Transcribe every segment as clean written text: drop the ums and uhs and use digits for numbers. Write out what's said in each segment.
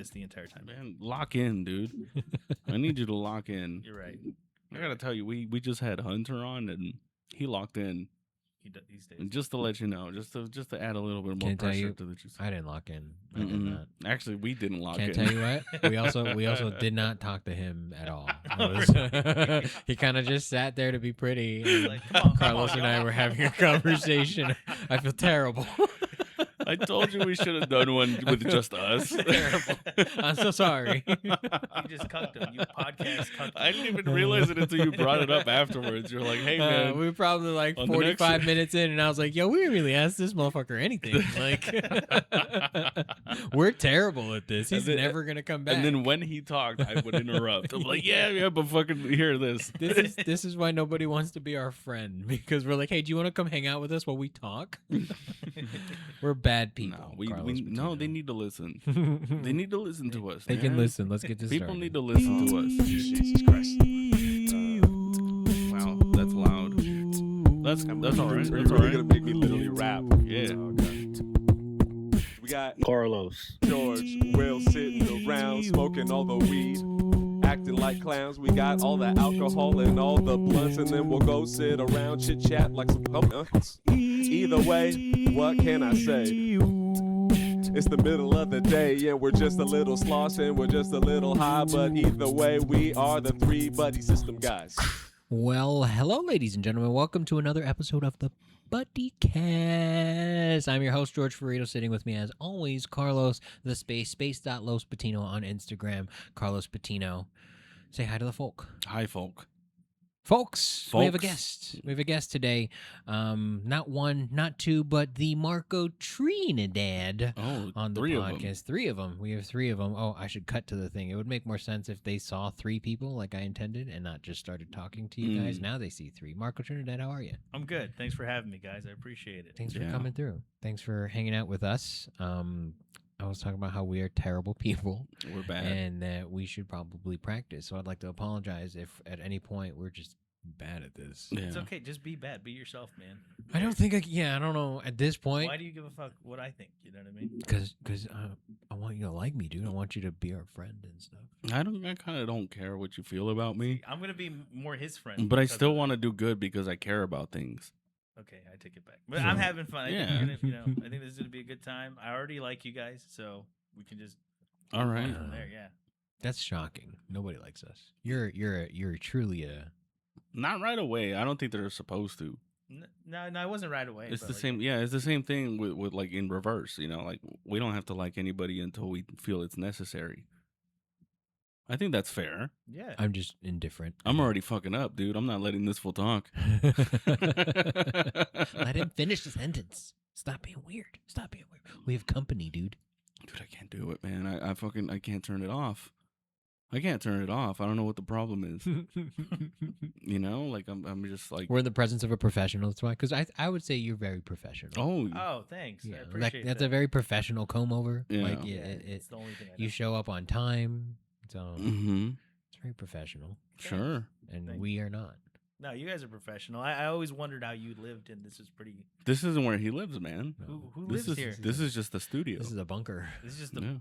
this the entire time. Man, lock in, dude. I need you to lock in. You're right. I gotta tell you, we just had Hunter on, and he locked in. He stays. And just to let you know, just to add a little bit more Can't tell pressure you, to the juice. I didn't lock in. I did not. Actually, we didn't lock in. Can't tell you what. We also did not talk to him at all. He kind of just sat there to be pretty. And Like, come on, Carlos and I were having a conversation. I feel terrible. I told you we should have done one with just us. Terrible. I'm so sorry. You just cucked him. You podcast cucked him. I didn't even realize it until you brought it up afterwards. You're like, hey, man. We were probably like on the 45 next- minutes in, and I was like, yo, we didn't really ask this motherfucker anything. Like, we're terrible at this. He's And then- never going to come back. And then when he talked, I would interrupt. I'm like, yeah, but fucking hear this. This is why nobody wants to be our friend, because we're like, hey, do you want to come hang out with us while we talk? We're bad people. No, Carlos no, Patino. they need to listen. They need to listen to us. They can man. listen. Let's get this People started. need to listen to us. Jesus Christ. Wow, that's loud. That's all right. You're That's all really right. gonna make me literally rap. Yeah. Okay. We got Carlos. George, Will sitting around smoking all the weed, acting like clowns. We got all the alcohol and all the blunts, and then we'll go sit around, chit chat like some. Either way, what can I say? It's the middle of the day, and we're just a little slosh, and we're just a little high. But either way, we are the three buddy system guys. Well, hello, ladies and gentlemen. Welcome to another episode of the Buddycast. I'm your host, George Ferido. Sitting with me, as always, Carlos, the space.Los Patino on Instagram. Carlos Patino. Say hi to the folk. Hi, folk. Folks, we have a Folks. guest. We have a guest today. Not one, not two, but the Marco Trinidad Oh, on the three of them. podcast. Three of them. We have three of them. Oh, I should cut to the thing. It would make more sense if they saw three people like I intended and not just started talking to you guys. Now they see three. Marco Trinidad, how are you? I'm good. Thanks for having me, guys. I appreciate it. Thanks for Yeah. coming through. Thanks for hanging out with us. I was talking about how we are terrible people We're bad. and that we should probably practice. So I'd like to apologize if at any point we're just bad at this. Yeah. It's okay. Just be bad. Be yourself, man. I don't think I don't know at this point. Why do you give a fuck what I think? You know what I mean? Because I want you to like me, dude. I want you to be our friend and stuff. I kind of don't care what you feel about me, I'm gonna be more his friend. but I because still of want to do good because I care about things. that. Okay, I take it back. But I'm having fun. I think Yeah. we're gonna, I think this is gonna be a good time. I already like you guys, so we can just All right. from there. Yeah. That's shocking. Nobody likes us. You're truly a. Not right away. I don't think they're supposed to. No, I wasn't right away. It's but the like, same. Yeah, it's the same thing with like in reverse. You know, like we don't have to like anybody until we feel it's necessary. I think that's fair. Yeah. I'm just indifferent. I'm already fucking up, dude. I'm not letting this fool talk. Let him finish the sentence. Stop being weird. Stop being weird. We have company, dude. Dude, I can't do it, man. I can't turn it off. I can't turn it off. I don't know what the problem is. You know, like I'm just like, We're in the presence of a professional. That's why. Because I would say you're very professional. oh, Oh, thanks. yeah. I appreciate That's that. a very professional comb over. Yeah. Like Yeah, it, it's the only thing I you know. show up on time. So mm-hmm. it's very professional. Sure. And Thank we are not. No, you guys are professional. I always wondered how you lived, and this is pretty. This isn't where he lives, man. Who This lives is here? this is just the studio. This is a bunker. This is just the. Yeah.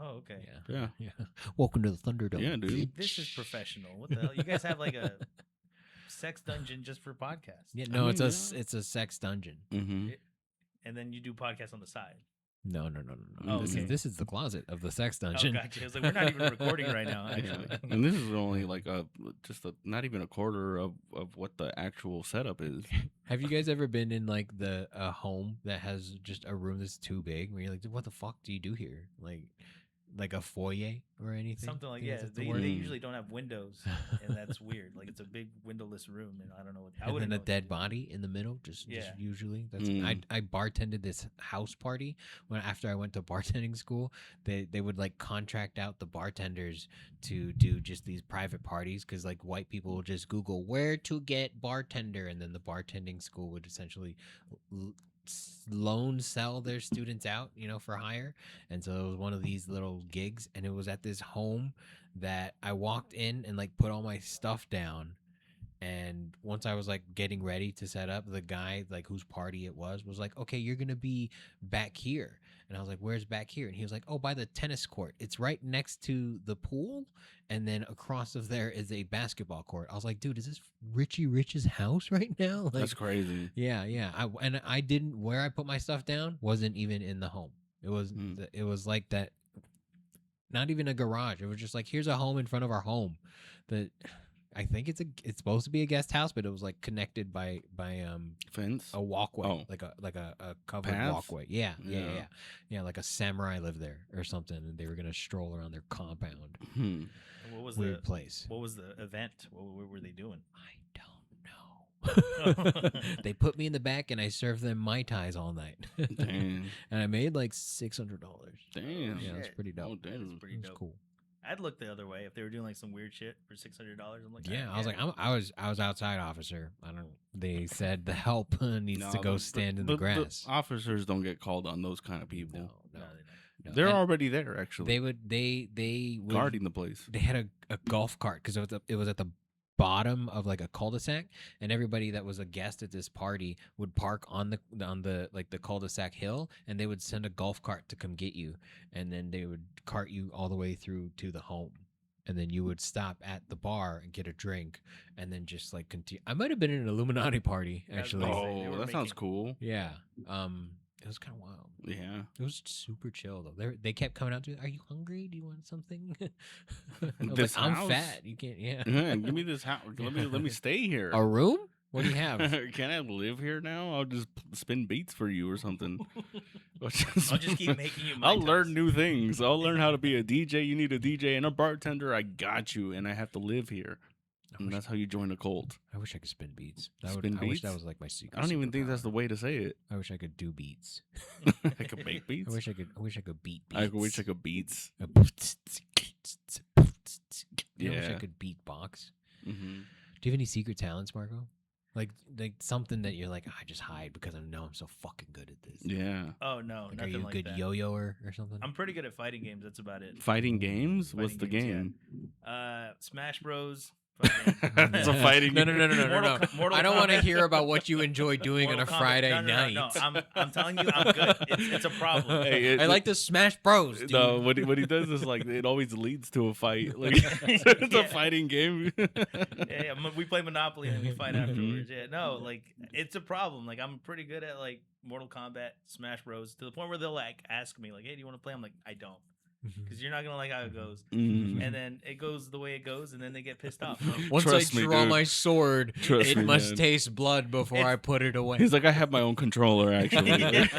Oh, okay. Yeah. Yeah. Yeah. Welcome to the Thunderdome. Yeah, dude. This is professional. What the hell? You guys have like a sex dungeon just for podcasts. Yeah, I no, mean, it's a sex dungeon. Mm-hmm. And then you do podcasts on the side. No. Oh, This okay. is the closet of the sex Oh, dungeon. gotcha. I was like, we're not even recording right now, actually. Yeah. And this is only like not even a quarter of what the actual setup is. Have you guys ever been in like a home that has just a room that's too big where you're like, what the fuck do you do here? Like a foyer or anything? Something like, Think yeah. that's the They word? usually don't have windows, and that's weird. Like, it's a big windowless room, and I don't know what. I And wouldn't then a know what dead body in the middle, just Yeah. usually. That's Mm. I bartended this house party after I went to bartending school. They would like contract out the bartenders to do just these private parties because like white people will just Google where to get bartender, and then the bartending school would essentially loan sell their students out, for hire. And so it was one of these little gigs, and it was at this home that I walked in and like put all my stuff down. And once I was like getting ready to set up, the guy like whose party it was like, okay, you're gonna be back here. And I was like, where's back here? And he was like, oh, by the tennis court. It's right next to the pool. And then across of there is a basketball court. I was like, dude, is this Richie Rich's house right now? Like, That's crazy. Yeah. I didn't, where I put my stuff down wasn't even in the home. It was, it was like that. Not even a garage. It was just like, here's a home in front of our home. That I think it's supposed to be a guest house, but it was like connected by Fence, a walkway, Oh. like a covered Path? walkway. Yeah, Yeah. like a samurai lived there or something, and they were gonna stroll around their compound. What was Weird place. What was the event? What were they doing? I don't know. They put me in the back, and I served them Mai Tais all night. Damn. And I made like $600. Damn. Yeah, that's pretty dope. Oh, damn. That's pretty It was dope. cool. I'd look the other way if they were doing like some weird shit for $600. I'm like, Yeah, I was like, I was outside, officer. I don't. They said the help needs No, to go the- stand in the the grass. officers don't get called on those kind of people. No. they don't. No. They're And already there, actually. They would guarding the place. They had a golf cart because it was at the bottom of like a cul-de-sac, and everybody that was a guest at this party would park on the like the cul-de-sac hill, and they would send a golf cart to come get you, and then they would cart you all the way through to the home, and then you would stop at the bar and get a drink, and then just like continue. I might have been in an Illuminati party actually. They Oh, were that sounds making- cool. Yeah. It was kind of wild. Yeah. It was super chill though. They kept coming out to, are you hungry? Do you want something? I was This like, I'm house? fat. You can't. Yeah. Yeah, give me this house. Let me stay here. A room? What do you have? Can I live here now? I'll just spin beats for you or something. I'll just keep making you. I'll learn new things. I'll learn how to be a DJ. You need a DJ and a bartender. I got you, and I have to live here. And that's how you join a cult. I wish I could spin beats. Spin I wish beats? that was like my secret. I don't even think superpower. that's the way to say it. I wish I could do beats. I could make beats. I wish I could beat beats. I wish I could beats. I wish Yeah. I could beatbox. Hmm. Do you have any secret talents, Marco? Like something that you're like, I just hide because I know I'm so fucking good at this. Yeah. Oh no, Like, are nothing you a like good that. yo-yoer or something? I'm pretty good at fighting games. That's about it. Fighting games? What's Fighting the games, game? Smash Bros. It's a fighting No. Mortal I don't want to Kombat. hear about what you enjoy doing on a Mortal Kombat. Friday No, night. No. I'm telling you, I'm good. It's a problem. Hey, I like to smash bros, dude. No, what he does is like it always leads to a fight. Like it's Yeah. a fighting game. Yeah, we play Monopoly and we fight afterwards. Yeah, no, like it's a problem. Like I'm pretty good at like Mortal Kombat, Smash Bros. To the point where they'll like ask me like, "Hey, do you want to play?" I'm like, "I don't," because you're not gonna like how it goes. Mm. And then it goes the way it goes, and then they get pissed off. Once Trust I me, draw dude. my sword, Trust it me, must man. taste blood before I put it away. He's like, I have my own controller actually, like,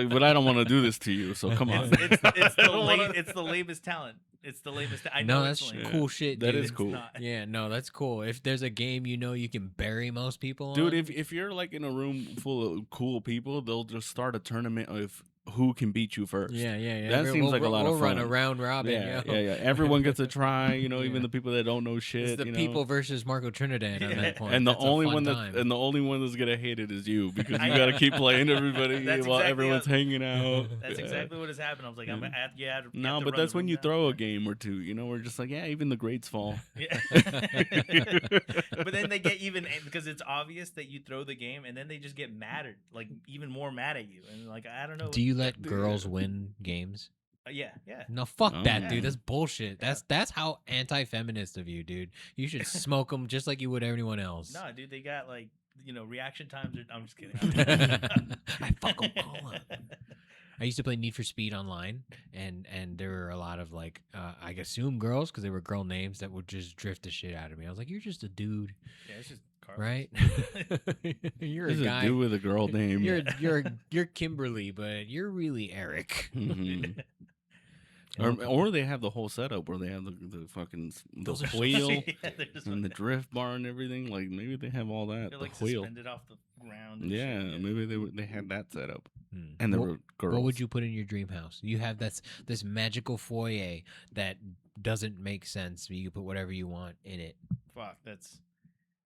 but I don't want to do this to you. So come on. It's the lamest talent. It's the lamest. I know No, that's it's lame. cool shit, That dude. is cool. not. Yeah, no, that's cool. If there's a game you know you can bury most people Dude, on, if you're like in a room full of cool people, they'll just start a tournament of who can beat you first. yeah. That seems like a lot of We'll run fun. a round robin. Yeah, yo. yeah. Everyone gets a try. You know, Yeah. even the people that don't know shit. It's the you know? people versus Marco Trinidad at that point. And the That's a only fun one time. that's gonna hate it is you because you I gotta know. keep playing everybody That's while exactly everyone's how- hanging out. That's Yeah. exactly what has happened. I was like, I'm Yeah. at you. Have No, to but run that's the when room you down. throw a game or two. You know, we're just like, yeah, even the grades fall. Yeah. But then they get even because it's obvious that you throw the game, and then they just get mad at, like, even more mad at you, and like I don't know. Do you let girls win games? Yeah, yeah. No, fuck Oh, that, yeah. dude. That's bullshit. That's how anti-feminist of you, dude. You should smoke them just like you would anyone else. No, dude, they got like reaction times. I'm just kidding. I fuck 'em all up. I used to play Need for Speed online, and there were a lot of like I assume girls because they were girl names that would just drift the shit out of me. I was like, you're just a dude, Yeah, it's just Carlos. right? You're There's a a guy. dude with a girl name. You're Kimberly, but you're really Eric. Mhm. And- Or they have the whole setup where they have the fucking the Those are so wheel Yeah, they're just and the drift bar and everything. Like maybe they have all that. they're The like wheel. suspended off the ground. and Yeah, shit. maybe they had that set up. Hmm. And there What- were girls. What would you put in your dream house? You have this magical foyer that doesn't make sense. You can put whatever you want in it. Fuck, that's.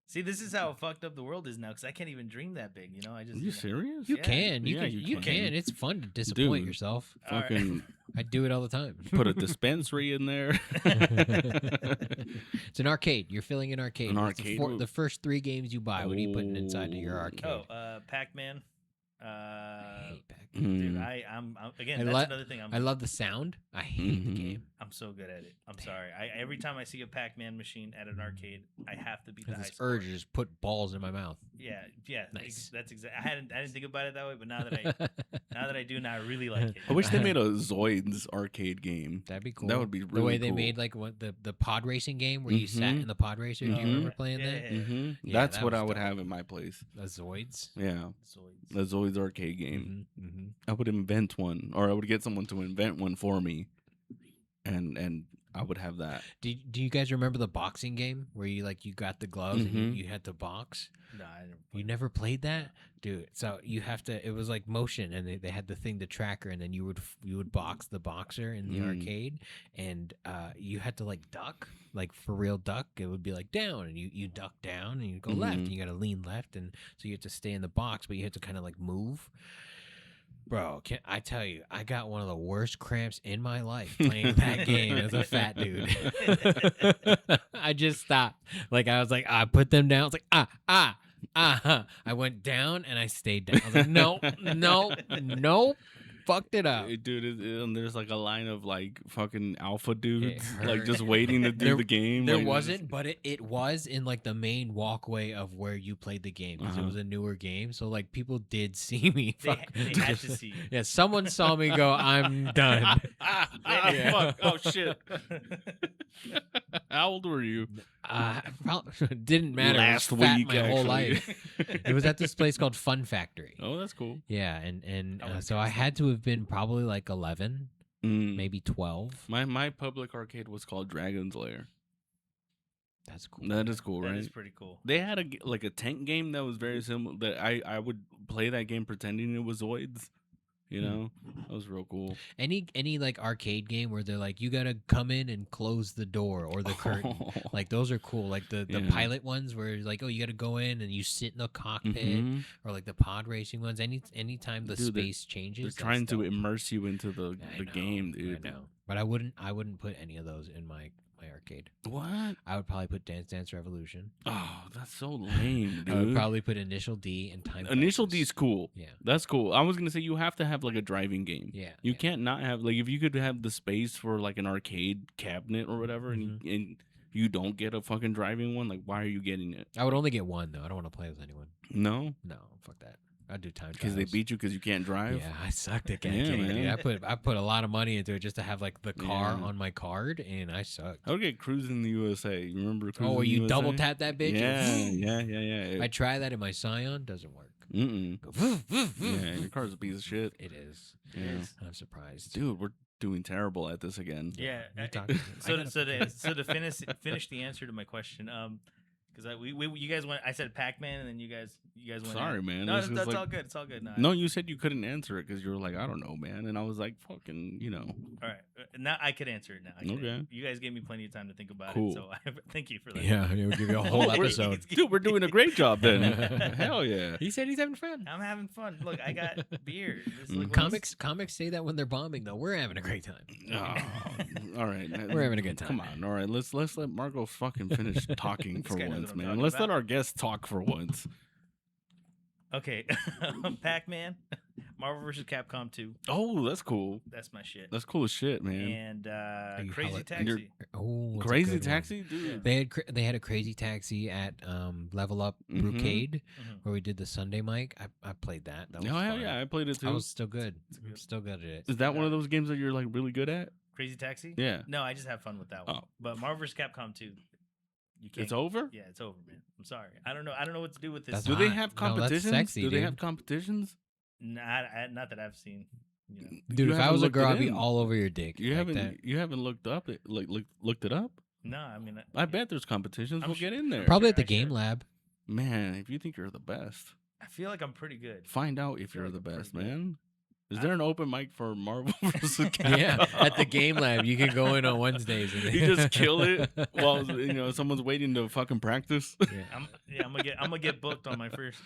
See, this is how fucked up the world is now because I can't even dream that big. I just. Are you serious? You Yeah. can. Yeah, You you can. can. It's fun to disappoint Dude. yourself. All right. Fucking I do it all the time. put a dispensary in there. It's an arcade. You're filling an arcade. An It's arcade? The first 3 games you buy, what are you putting inside of your Oh. arcade? Oh, Pac-Man. I hate Pac-Man. Dude, I'm again. I That's lo- another thing. I love the sound. I hate the Mhm. game. I'm so good at it. I'm sorry. Every time I see a Pac-Man machine at an arcade, I have to beat I the have high this score. urge to just put balls in my mouth. Yeah. Nice. That's exactly. I didn't think about it that way, but now that I do, now I really like it. I wish they made a Zoids arcade game. That'd be cool. That would be really the way they cool. made like what the pod racing game where you sat Mhm. in the pod racer. Do you Mhm. remember playing Yeah, that? yeah. Hmm. Yeah, That's that what was I would dope. have in my place. The Zoids. Yeah, Zoids. the Zoids arcade game. Mm-hmm. I would invent one, or I would get someone to invent one for me, and I would have that. Do you guys remember the boxing game where you got the gloves and Mhm. you had to box? No, I never. You never played that, dude. So you have to. It was like motion, and they had the thing to track her, and then you would box the boxer in the arcade, and you had to like duck, like for real duck. It would be like down, and you duck down, and you go left, and you got to lean left, and so you have to stay in the box, but you have to kind of like move. Bro, can I tell you, I got one of the worst cramps in my life playing that game as a fat dude. I just stopped. Like, I was like, I put them down. I was like, I went down and I stayed down. I was like, no, fucked it up. Dude, and there's like a line of like fucking alpha dudes, hurt. like just waiting to do the game. There like, wasn't, but it was in like the main walkway of where you played the game because it was a newer game. So like people did see me. They had to see you. Yeah, someone saw me go, I'm done. Yeah. Fuck. Oh shit. How old were you? Didn't matter. Last I was fat week, my whole actually. life. It was at this place called Fun Factory. Oh, that's cool. Yeah, and I wouldn't so I guess had to have been probably like 11, Mm. maybe 12. My public arcade was called Dragon's Lair. That's cool. That is cool, That right? is pretty cool. They had a tank game that was very similar. That I would play that game pretending it was Zoids. You know, that was real cool. Any like arcade game where they're like, you gotta come in and close the door or the curtain. Like those are cool. Like the Yeah. pilot ones where it's like, oh, you gotta go in and you sit in the cockpit, Mhm. or like the pod racing ones. Anytime the Dude, space changes, They're that's trying to dope. immerse you into the I game, know, dude. I know, but I wouldn't put any of those in my arcade. What? I would probably put Dance Dance Revolution. Oh, that's so lame, I would dude. probably put Initial D and Time. Initial Crisis. D's cool. Yeah. That's cool. I was gonna say you have to have like a driving game. Yeah. You yeah. can't not have like if you could have the space for like an arcade cabinet or whatever, Mm-hmm. and you don't get a fucking driving one. Like, why are you getting it? I would only get one though. I don't want to play with anyone. No, No, fuck that. I'd do time because they trials. beat you because you can't drive. Yeah, I sucked at Yeah, getting man. I put a lot of money into it just to have like the car Yeah. on my card, and I sucked. I would get Cruising the USA. You remember Cruising Oh, where the you USA? double tap that bitch? Yeah. I tried that in my Scion, doesn't work. Mm-mm. Yeah, Yeah, your car's a piece of shit. it is. Yeah. I'm surprised. Dude, we're doing terrible at this again. Yeah. You talking- So I to, gotta- so to finish the answer to my question, because you guys went. I said Pac-Man, and then you guys went. Sorry, in. man. No, This is that's like- all good. It's all good. No, you said you couldn't answer it because you were like, I don't know, man. And I was like, fucking, All right. Now I could answer it now. Okay. You guys gave me plenty of time to think about Cool. it, so thank you for that. Yeah, we'll give you a whole we're- episode. Dude, we're doing a great job then. Hell yeah. He said he's having fun. I'm having fun. Look, I got beer. This is like Comics say that when they're bombing though. We're having a great time. Oh, all right. We're having a good time, Come on. man. All right. Let's let Margot fucking finish talking This for guy knows once, what I'm man. talking Let's let about. our guests talk for once. Okay, Pac-Man, Marvel vs. Capcom 2. Oh, that's cool. That's my shit. That's cool as shit, man. And you Crazy hella- Taxi. Oh, that's a Crazy good one. Taxi, dude. They had a Crazy Taxi at Level Up Mhm. Brewcade Mhm. where we did the Sunday mic. I played that. That was Oh, hell fun. yeah. I played it too. I was still good. good. I'm still good at it. Is that one of those games that you're like really good at? Crazy Taxi? Yeah. No, I just have fun with that one. Oh. But Marvel vs. Capcom 2, you can't. It's over? Yeah, it's over, man. I'm sorry. I don't know what to do with this. That's Do they hot. have No, that's competitions? sexy, Do they dude. have competitions? Not that I've seen. You know. Dude, You if I haven't was a looked girl, it I'd be in. all over your dick. You like haven't that. you haven't looked up it looked it up? No, I mean, I bet there's competitions. I'm We'll sure- get in there. Probably at the I Game should. Lab. Man, if you think you're the best, I feel like I'm pretty good. find out if feel you're like the I'm best, pretty good. man. Is there an open mic for Marvel versus Capcom? Yeah, at the Game Lab, you can go in on Wednesdays. And You just kill it while someone's waiting to fucking practice. I'm gonna get booked on my first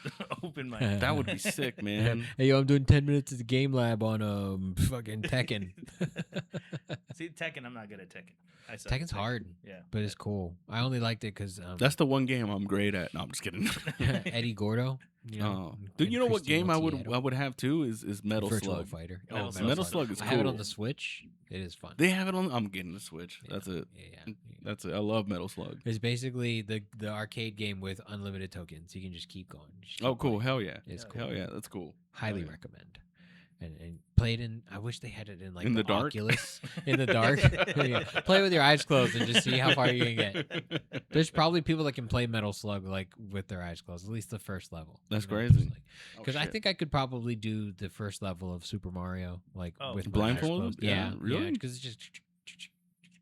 open mic. That would be sick, man. Hey, yo, I'm doing 10 minutes at the Game Lab on fucking Tekken. See, Tekken, I'm not good at Tekken. I suck at Tekken's Tekken. hard, Yeah. but it's cool. I only liked it because That's the one game I'm great at. No, I'm just kidding. Eddie Gordo. You know, Dude, and you know what Christine game I Multiedo. would have too is Metal Virtual Slug. Fighter. Oh, Metal Slug is I cool. have it on the Switch. It is fun. They have it on. I'm getting the Switch. Yeah, That's it. Yeah. That's it. I love Metal Slug. It's basically the arcade game with unlimited tokens. You can just keep going. Just Oh, keep cool. playing. Hell yeah. It's cool. Hell yeah. That's cool. Highly Hell yeah. recommend. And play it in. I wish they had it in like In the dark? Oculus in the dark. Yeah. Play with your eyes closed and just see how far you can get. There's probably people that can play Metal Slug like with their eyes closed, at least the first level. That's You know, crazy. just, like, because I think I could probably do the first level of Super Mario like Oh. with my eyes Blindfolded? closed. Yeah, Yeah, really? Because it's just.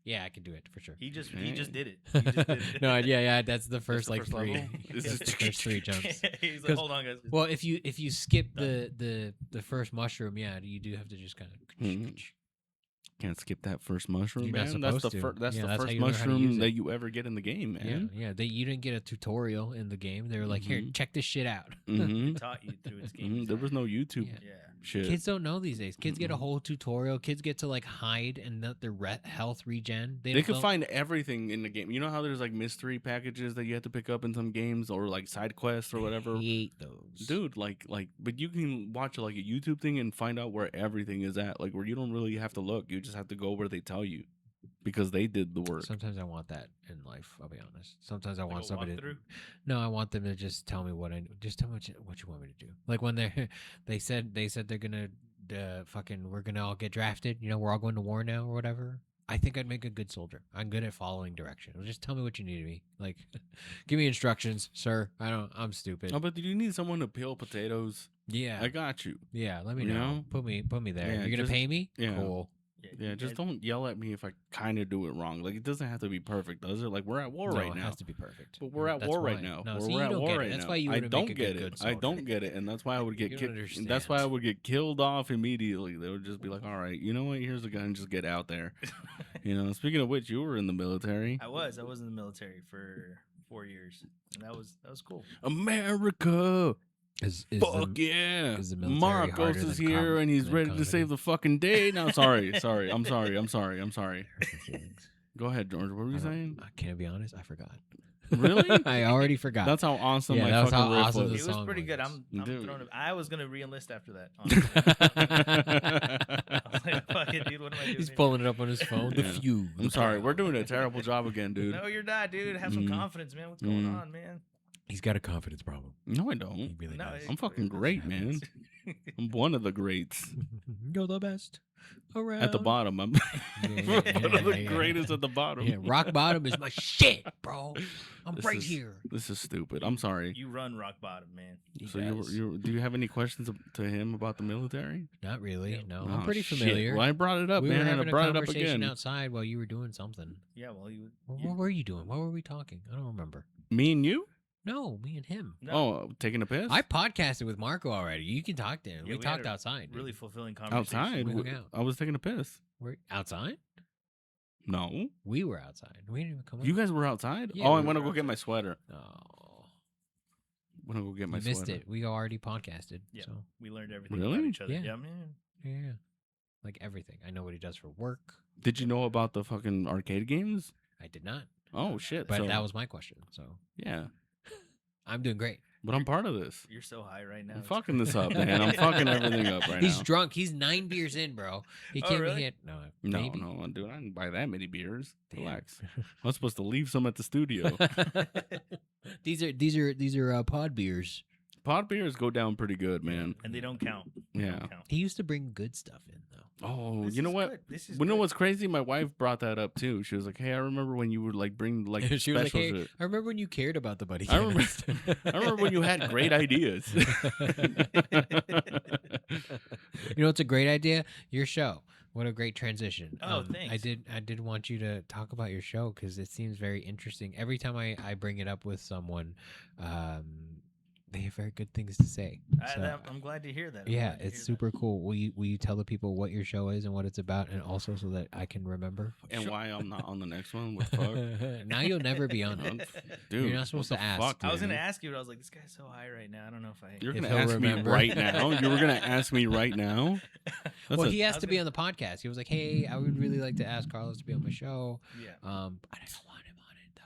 Yeah, I can do it for sure. He just Dang. did it. He just did it. No, yeah, that's the first the like first three. level? Is That's it- the first three jumps. He's like, 'Cause- hold on, guys. Well, if you skip the first mushroom, yeah, you do have to just kind of. Mhm. Can't skip that first mushroom, You're not man. That's the supposed to. first. That's Yeah, the that's how first you learn how to use mushroom it. that you ever get in the game, man. Yeah. You didn't get a tutorial in the game. They were like, "Here, Mhm. check this shit out." hmm Taught you through its game. There was no YouTube Yeah. Yeah. shit. Kids don't know these days. Kids get a Mm-mm. whole tutorial. Kids get to like hide and let their health regen. They could find everything in the game. You know how there's like mystery packages that you have to pick up in some games, or like side quests or whatever. I hate those, Dude, like, but you can watch like a YouTube thing and find out where everything is at. Like, where you don't really have to look. You just have to go where they tell you, because they did the work. Sometimes I want that in life. I'll be honest. Sometimes I Like want a somebody. walkthrough? No, I want them to just tell me just tell me what you want me to do. Like when they said they're gonna we're gonna all get drafted. You know, we're all going to war now or whatever. I think I'd make a good soldier. I'm good at following direction. Just tell me what you need of me. Like, give me instructions, sir. I'm stupid. Oh, but do you need someone to peel potatoes? Yeah, I got you. yeah. Let me You know. know? Put me there. Yeah, You're gonna just- pay me? yeah. Cool. Yeah, you just guys- don't yell at me if I kind of do it wrong. Like, it doesn't have to be perfect, does it? Like, we're at war No, right it now. has to be perfect. But we're at That's war right why. now. No, we're see, you at don't war get it. right That's now. why you I wouldn't don't make a get good it. I don't soldier. get it, and that's why I would get You kicked. don't And that's why I understand. would get killed off immediately. They would just be like, "All right, you know what? Here's a gun. Just get out there." You know. Speaking of which, you were in the military. I was in the military for 4 years, and that was cool. America. Is Fuck yeah. is the military Marcos harder is than here and he's than ready to comedy? save the fucking day. No, sorry. I'm sorry. I'm sorry. Hurt my feelings. Go ahead, George. What were you saying? Can I be honest? I forgot. Really? I already forgot. That's how awesome Yeah, my that was fucking how riff awesome was. the It was song pretty good. was. I'm Dude. throwing it. I was gonna re-enlist after that. Honestly. I was like, fuck it, dude. What am I doing? He's here? pulling it up on his phone. The Yeah. feud. I'm sorry. We're doing a terrible job again, dude. No, you're not, dude. Have some Mhm. confidence, man. What's going Mhm. on, man? He's got a confidence problem. No, I He don't. really No, does. I'm fucking great, man. I'm one of the greats. You're the best around. At the bottom. I'm one of the greatest at the bottom. Yeah, rock bottom is my shit, bro. I'm This right is- here. This is stupid. I'm sorry. You run rock bottom, man. So do you have any questions to him about the military? Not really. Yeah. No, Oh, I'm pretty shit. familiar. Well, I brought it up, we were man, and having I a brought it up conversation again. outside while you were doing something. Yeah, well, you. What were you doing? What were we talking? I don't remember. Me and you? No, me and him. No, Oh, taking a piss? I podcasted with Marco already. You can talk to him. Yeah, we we talked had a outside. dude. really fulfilling conversation. outside. We hung out. I was taking a piss. We're outside. No. We were outside. We didn't even come. You guys were outside? Yeah, oh, we I'm going to were go get outside. my sweater. Oh, I'm going to go get my you missed sweater. it. We already podcasted. Yeah, So we learned everything Really? about each other. Yeah. Yeah, man. yeah, like everything. I know what he does for work. Did you know about the fucking arcade games? I did not, Oh, shit. but So, that was my question. So yeah. I'm doing great. But I'm part of this. You're so high right now. I'm It's fucking this crazy. up, man. I'm fucking everything up right He's now. drunk. He's 9 beers in, bro. He Oh, can't really? be hit. No, No, maybe. no, dude. I didn't buy that many beers. Damn. Relax. I'm supposed to leave some at the studio. these are pod beers. Pod beers go down pretty good, man. And they don't count. They Yeah. don't count. He used to bring good stuff in though. Oh, This you know is what? good. This is You know good. what's crazy? My wife brought that up too. She was like, "Hey, I remember when you would like bring like She was special like, "Hey, shit. I remember when you cared about the buddy." I remember- cast." I remember when you had great ideas." You know, it's a great idea. Your show. What a great transition. Oh, thanks. I did want you to talk about your show because it seems very interesting. Every time I bring it up with someone, they have very good things to say. So, I'm glad to hear that. I'm yeah, glad to it's hear super cool. Will you tell the people what your show is and what it's about, and also so that I can remember? And why I'm not on the next one? What the fuck? Now you'll never be on it. Dude, You're not supposed what to the ask. fuck, that. I was man? gonna ask you, but I was like, this guy's so high right now. I don't know if I. You're If gonna he'll ask me remember. right now? You were gonna ask me right now? That's Well, a- he I asked was to be gonna- on the podcast. He was like, "Hey, I would really like to ask Carlos to be on my show. Yeah. I don't want him on it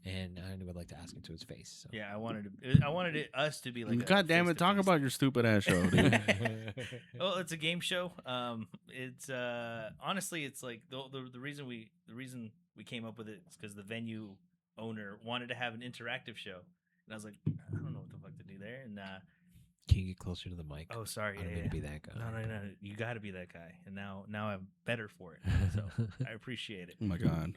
though, and I would like to ask him to his face." So. Yeah, I wanted us to be like. God damn it! Talk about your stupid ass show, dude. Oh, it's a game show. It's honestly, it's like the reason we came up with it is because the venue owner wanted to have an interactive show, and I was like, I don't know what the fuck to do there, and Can you get closer to the mic? oh, sorry, I don't yeah, mean yeah. to be that guy. No, you got to be that guy, and now I'm better for it, so I appreciate it. Oh my god.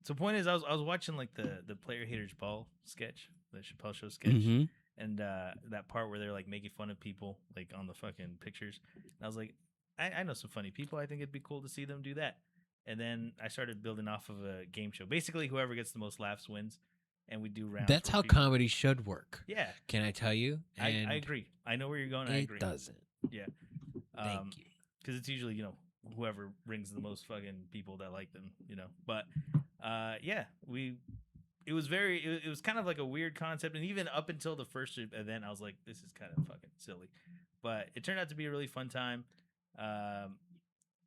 So point is, I was watching like the Player Haters Ball sketch, the Chappelle Show sketch, Mm-hmm. and that part where they're like making fun of people like on the fucking pictures. And I was like, I know some funny people. I think it'd be cool to see them do that. And then I started building off of a game show. Basically, whoever gets the most laughs wins, and we do rounds. That's where how people- comedy should work. Yeah, Can I tell you? I And agree. I know where you're going. I It agree. doesn't. Yeah. Thank you. Because it's usually whoever brings the most fucking people that like them. But yeah, it was kind of like a weird concept, and even up until the first event, I was like, this is kind of fucking silly, but it turned out to be a really fun time.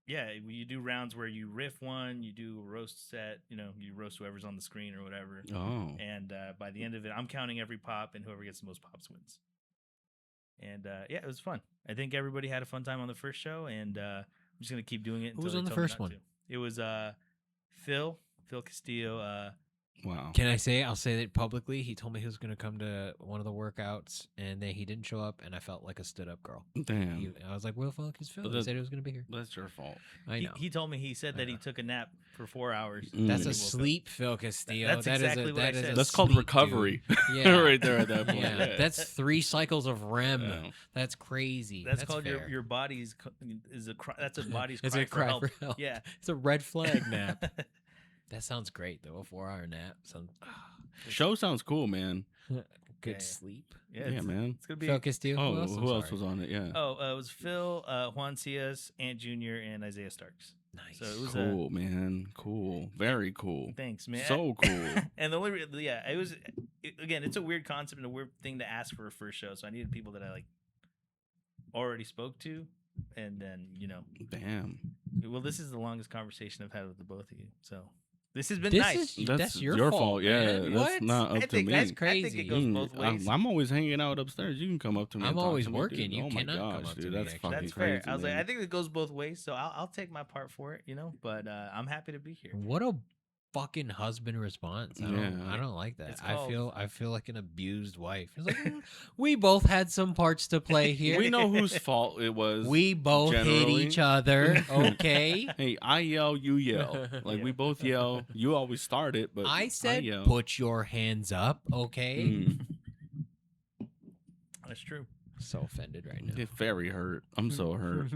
Yeah, you do rounds where you riff one, you do a roast set, you roast whoever's on the screen or whatever, Oh. and by the end of it, I'm counting every pop, and whoever gets the most pops wins. And yeah, it was fun. I think everybody had a fun time on the first show, and I'm just gonna keep doing it. Who was until on they the tell me first not one? to. It was Phil Castillo. Wow. Can I say? I'll say that publicly. He told me he was going to come to one of the workouts, and then he didn't show up, and I felt like a stood-up girl. Damn. I was like, "Where the fuck is Phil?" But He that- said he was going to be here. That's your fault. I know. He told me he said I that he know. took a nap for 4 hours. Mm. That's and a he woke up. sleep, Phil Castillo. That's That is exactly what I that is said. a That's called sleep, recovery. dude. Yeah. Right there at that point. Yeah, Yeah. that's 3 cycles of REM. Yeah. That's crazy. That's called fair. your body's that's a body's It's cry, a cry for for help. Yeah. It's a red flag nap. That sounds great though. A 4-hour nap. Sounds Show sounds cool, man. good Yeah. sleep. Yeah, Yeah, man. It's gonna be. Phil Castillo. Oh, who else? was on it? Yeah. Oh, it was Phil, Juan Cias, Ant Jr., and Isaiah Starks. Nice. So it was Cool, man. Cool. Very cool. thanks, man. So cool. And the only it was again, it's a weird concept and a weird thing to ask for a first show. So I needed people that I already spoke to, and then Damn. well, this is the longest conversation I've had with the both of you. So this has been This nice. is- That's, That's your your fault. fault, Yeah, man. that's What? not up I to think me. that's That's crazy. I think it goes both ways. I'm always hanging out upstairs. You can come up to me. I'm and talk always to me, working. dude. You oh my cannot come gosh, up to dude. me, That's actually. fucking That's crazy. fair. I was like, man. I think it goes both ways. So I'll take my part for it, But I'm happy to be here. What a fucking husband response. I Yeah. don't like that. It's I called- feel like an abused wife. It's like we both had some parts to play here. we know whose fault it was. We both hit generally. each other. Okay. Hey, I yell, you yell. Like Yeah. we both yell. You always start it, but I said yell. put your hands up. Okay. Mm. That's true. So offended right now. Get very hurt. I'm so hurt.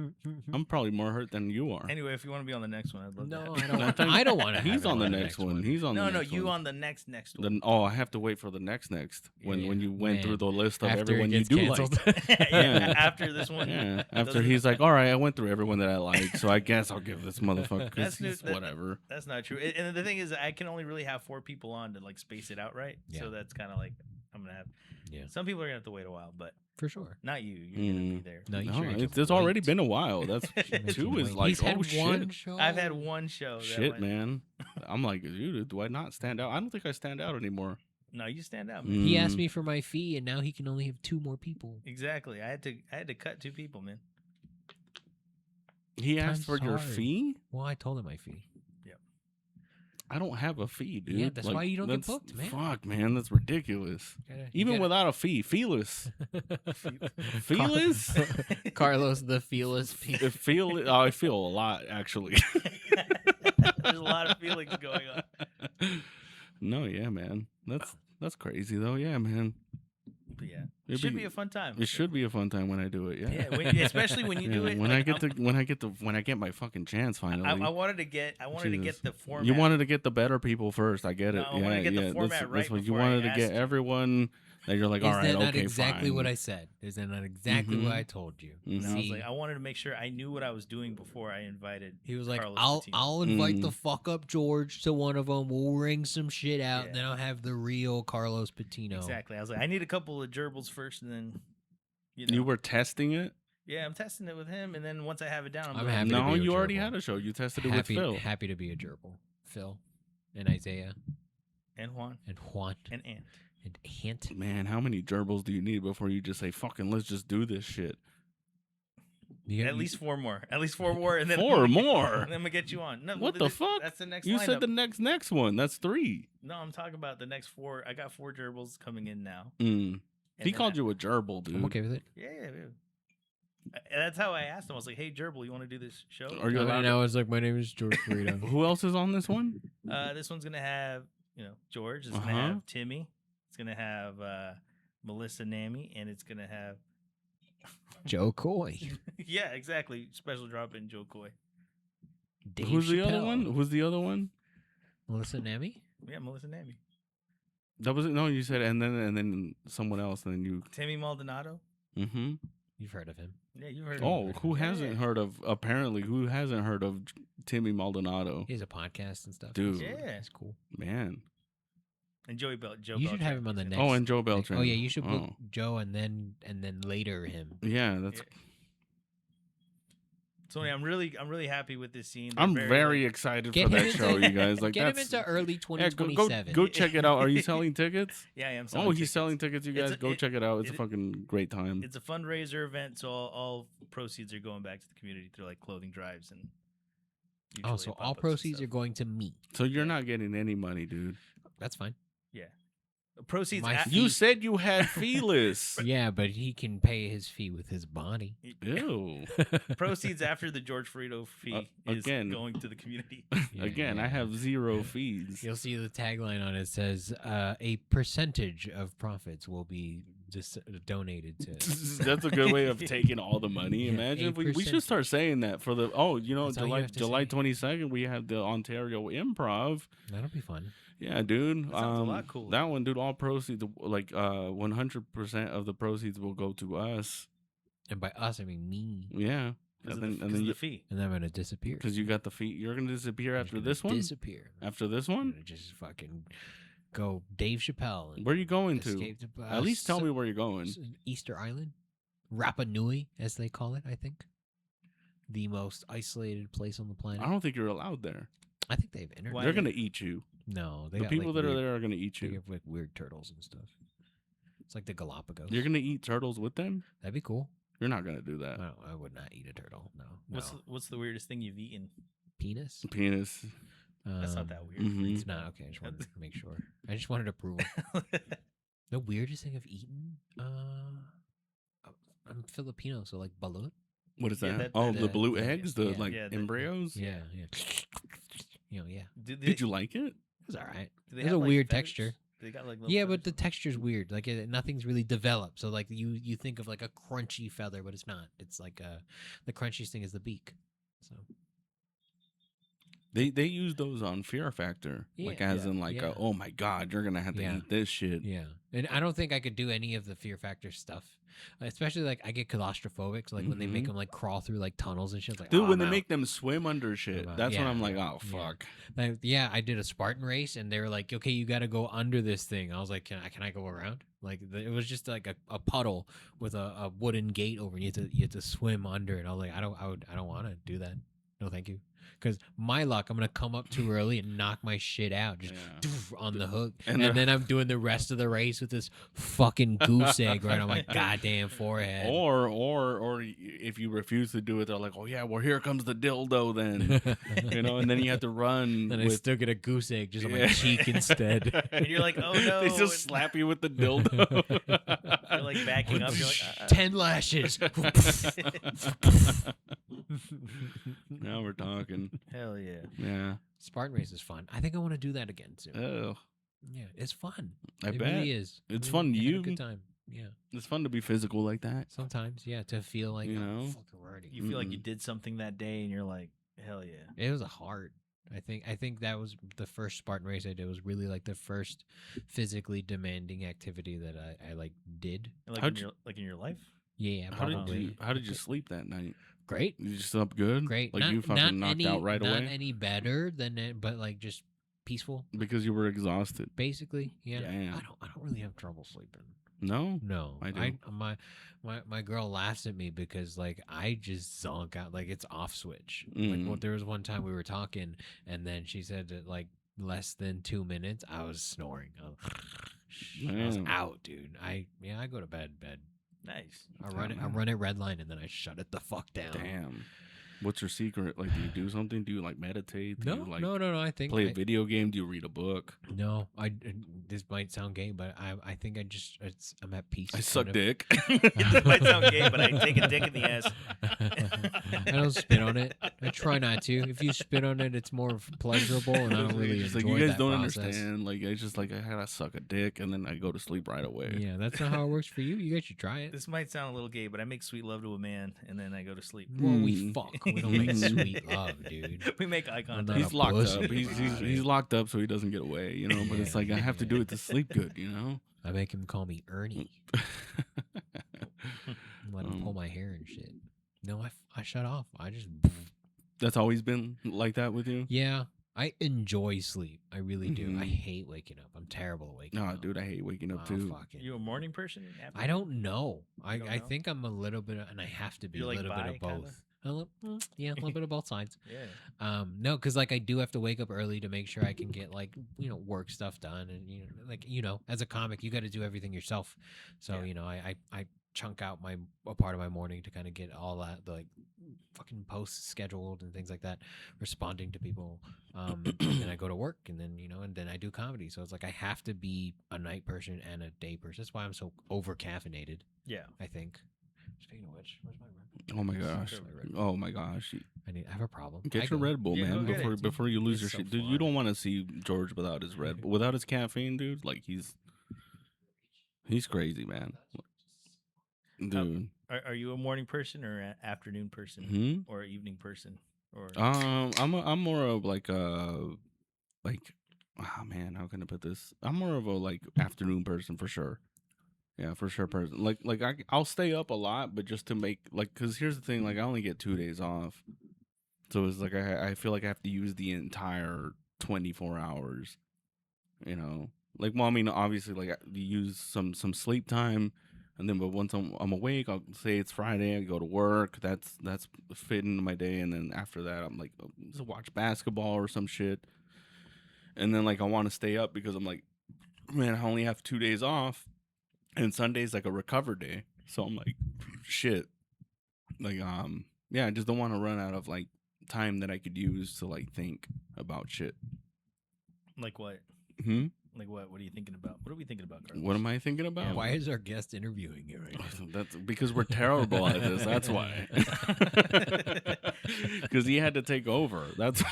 I'm probably more hurt than you are. Anyway, if you want to be on the next one, I'd love No, to. I don't. I Want, think I don't want to. He's on the next one. He's on No, the no, next you one. on the next one. Then I have to wait for the next when Yeah, you went man. through the list of After it everyone you gets do canceled. like. yeah, after this one. Yeah. After doesn't- he's like, all right, I went through everyone that I like, so I guess I'll give this motherfucker That's because new- whatever. That's not true. And the thing is, I can only really have 4 people on to space it out right. Yeah. So that's kind of like I'm gonna have. Yeah. Some people are gonna have to wait a while, but For sure. not you. You're gonna be there. No, you No, sure you it's can already wait. been a while. That's Should make 2 him is wait. like, He's had oh one shit. show. I've had one show. That Shit, went- man. I'm like, dude, do I not stand out? I don't think I stand out anymore. No, you stand out, man. He asked Mm. me for my fee, and now he can only have 2 more people. Exactly. I had to cut 2 people, man. He asked Time's for your hard. fee? Well, I told him my fee. I don't have a fee, dude. Yeah, that's why you don't get booked, man. Fuck, man, that's ridiculous. Even without a fee, feeless. Feeless? Carlos the feeless people. I feel a lot, actually. There's a lot of feelings going on. No, yeah, man. That's crazy, though. Yeah, man. But yeah, It'd it should be a fun time. It should be a fun time when I do it. Yeah. Yeah, especially when you do Yeah, it. when like, when I get my fucking chance finally. I wanted to get Jesus. the format. You wanted to get the better people first. I get it. No, I wanted to get the format That's right what you before I wanted to get asked you. everyone that you're like, Is all right, that not okay, exactly fine. what I said? Is that not exactly what I told you? Mhm. And I was See, like, I wanted to make sure I knew what I was doing before I invited. he was like, Carlos I'll Patino. I'll invite the fuck up George to one of them. We'll ring some shit out, and Yeah. then I'll have the real Carlos Patino. Exactly. I was like, I need a couple of gerbils first, and then you know. You were testing it? Yeah, I'm testing it with him, and then once I have it down, I'm like, happy to No, be a you already gerbil. had a show. You tested it Happy, with Phil. happy to be a gerbil. Phil and Isaiah and Juan and Juan and Ant. and Ant. Man, how many gerbils do you need before you just say, fucking, let's just do this shit? At least 4 more. At least 4 more, and then 4 I'm gonna more? And then I'm gonna get you on. No, What the fuck? That's the next. You lineup. said the next one. That's 3. No, I'm talking about the next 4. I got 4 gerbils coming in now. Mm. And He then called you a gerbil, dude. I'm okay with it. Yeah. And that's how I asked him. I was like, "Hey, gerbil, you want to do this show?" Are you allowed And I was like, my name is George Ferido. Who else is on this one? This one's gonna have George. It's gonna Uh-huh. have Timmy. It's gonna have Melissa Nami, and it's gonna have Joe Coy. yeah, exactly. Special drop in Joe Coy. Dave Who's the other Chappelle. one? Who's the other one? Melissa Nami? Yeah, Melissa Nami. That was it. No, you said and then someone else, and then you. Timmy Maldonado. Mm-hmm. You've heard of him. Yeah, you've heard. Oh, of him. who Yeah, hasn't yeah. heard of? Apparently, who hasn't heard of Timmy Maldonado? He has a podcast and stuff. Dude. Yeah. He's cool. Man. And Joe You should have him on the next. Oh, and Joe Beltran. Oh yeah, you should book Oh. Joe and then later him. Yeah, that's. Yeah. So I'm really happy with this scene. I'm They're very like, excited Get for him that into- show, you guys. Like Get him that's into early yeah, 2027. go check it out. Are you selling tickets? Yeah, I am. Selling Oh, he's tickets. selling tickets. You It's guys go check it out. It's a fucking great time. It's a fundraiser event, so all proceeds are going back to the community through like clothing drives and. Oh, usually so all pop-ups and proceeds are stuff. going to me. So you're not getting any money, dude. That's fine. Yeah. Proceeds. My a- fee- You said you had feelers. Yeah, but he can pay his fee with his body. Ew. proceeds after the George Frito fee is again. going to the community. Yeah, Again, I yeah. have 0 fees. You'll see the tagline on it says a percentage of profits will be just donated to. That's a good way of taking all the money. Yeah, Imagine if we 8%. should start saying that for the That's all you July have to July say. 22nd we have the Ontario Improv. That'll be fun. Yeah, dude. That sounds a lot cooler. That one, dude. All proceeds, like 100% of the proceeds will go to us. And by us, I mean me. Yeah, Because and of, then the, 'cause of you the fee. And then I'm gonna disappear. because you got the fee. You're gonna disappear I'm after gonna this one. Disappear. After this I'm one, gonna just fucking go Dave Chappelle. And where are you going to? escape to At least tell me where you're going. Easter Island, Rapa Nui, as they call it. I think the most isolated place on the planet. I don't think you're allowed there. I think they have internet. Why They're gonna eat you. No, they The got, people like, that are weird- there are gonna eat They you. have like weird turtles and stuff. It's like the Galapagos. You're gonna eat turtles with them. That'd be cool. You're not gonna do that. No, I would not eat a turtle. No, no. What's the weirdest thing you've eaten? Penis? Penis. That's not that weird. Mhm. It's not okay. I just wanted to make sure. I just wanted approval. The weirdest thing I've eaten. I'm Filipino, so like balut. What is Yeah, that? that- Oh, that- the blue yeah, eggs, the yeah. like Yeah, embryos. Yeah, yeah. Yeah. Did you like it? It was all right. Do they It's have, a like, weird feathers? texture. They got like little Yeah, but feathers? the texture's weird. Like nothing's really developed. So like you think of like a crunchy feather, but it's not. It's like the crunchiest thing is the beak. So They use those on Fear Factor, like Yeah, as in like, yeah. oh my god, you're gonna have to Yeah. eat this shit. yeah, and I don't think I could do any of the Fear Factor stuff. Especially like I get claustrophobic. So like when they make Mhm. them like crawl through like tunnels and shit. It's like, Dude, oh, when I'm they out. make them swim under shit, out. that's when Yeah, I'm like, yeah, oh yeah. fuck. Like, yeah, I did a Spartan race, and they were like, "Okay, you got to go under this thing." I was like, "Can I go around?" Like, it was just like a puddle with a wooden gate over, and you had to swim under it. I was like, I don't want to do that. No, thank you. Because my luck, I'm gonna come up too early and knock my shit out just Yeah. doof, on the hook, And and they're- then I'm doing the rest of the race with this fucking goose egg right on my goddamn forehead. Or if you refuse to do it, they're like, oh yeah, well here comes the dildo then, you know, and then you have to run. Then I with, still get a goose egg just on my Yeah. cheek instead. And you're like, oh, no, they just and- slap you with the dildo. You're like backing up. You're like, 10 lashes. Now we're talking. hell yeah. Yeah. Spartan race is fun. I think I want to do that again soon. Oh, Yeah, it's fun. I it bet. really is. It's We fun. had You- a good time. Yeah, It's fun to be physical like that. sometimes. Yeah, to feel like You oh, know? fucking ready. You feel like you did something that day, and you're like, hell yeah. It was hard. I think that was the first Spartan race I did. Was really like the first physically demanding activity that I like did. Like How'd in your life? Yeah, How probably. did you sleep that night? Great. You just slept good? Great. Like you fucking knocked out right not away? any better than it, but like just peaceful. Because you were exhausted. Basically, yeah. Damn. I don't really have trouble sleeping. No? No, I do. My girl laughs at me because like I just zonk out, like it's off switch. Mm. Like there was one time we were talking, and then she said that like less than 2 minutes, I was snoring. I was Damn. out, dude. I go to bed. Nice. I run it red line, and then I shut it the fuck down. Damn. What's your secret? Like, do you do something? Do you like meditate? Do No, you, like, no. I think play a video game? Do you read a book? No, this might sound gay, but I think I'm at peace. I suck kind of. dick. It might sound gay, but I take a dick in the ass. I don't spit on it. I try not to. If you spit on it, it's more pleasurable, and I don't really It's enjoy like, you guys that don't process. understand. Like, it's just like I gotta suck a dick and then I go to sleep right away. Yeah, that's not how it works for you. You guys should try it. This might sound a little gay, but I make sweet love to a man and then I go to sleep. Well, we Mm. fuck. We don't make sweet love, dude. We make eye contact. not He's a locked pussy up. He's locked up so he doesn't get away, you know. But it's like I have to do it to sleep good, you know. I make him call me Ernie. Let him pull my hair and shit. No, I shut off. I just That's always been like that with you. yeah. I enjoy sleep. I really do. I Mhm. hate waking up. I'm terrible at waking No, up. dude, I hate waking up Oh, too. fucking- You a morning person? I don't know. I don't I know? think I'm a little bit, and I have to be You're a like little bit bi, of kinda? both. Yeah, a little bit of both sides. Yeah. No, because like I do have to wake up early to make sure I can get like work stuff done, and as a comic, you got to do everything yourself. So Yeah. I chunk out a part of my morning to kind of get all that like fucking posts scheduled and things like that, responding to people. And then I go to work, and then and then I do comedy. So it's like I have to be a night person and a day person. That's why I'm so over caffeinated. Yeah. I think. Speaking of which, where's my Red Bull? Oh my gosh. Where's my Red Bull? Oh my gosh. I have a problem. Get I your go- Red Bull, Yeah, man, go get before it, dude. before you lose It's your so shit. Dude, you fun. don't want to see George without his Red Bull, without his caffeine, dude. Like he's crazy, man. Dude. Are you a morning person or an afternoon person Hmm? or an evening person? Or I'm more of like oh man, how can I put this? I'm more of a like afternoon person for sure. Yeah, for sure person. Like I'll stay up a lot, but just to make like, cause here's the thing, like I only get 2 days off, so it's like I feel like I have to use the entire 24 hours. You know, like well, I mean, obviously, like you use some sleep time. And then, but once I'm awake, I'll say it's Friday. I go to work. That's fit into my day. And then after that, I'm like, just watch basketball or some shit. And then like I want to stay up because I'm like, man, I only have 2 days off, and Sunday's like a recover day. So I'm like, shit. Like yeah, I just don't want to run out of like time that I could use to like think about shit. like what? Like what? What are you thinking about? What are we thinking about, Carlos? What am I thinking about? Why is our guest interviewing you right now? That's because we're terrible at this. That's why. Because he had to take over. That's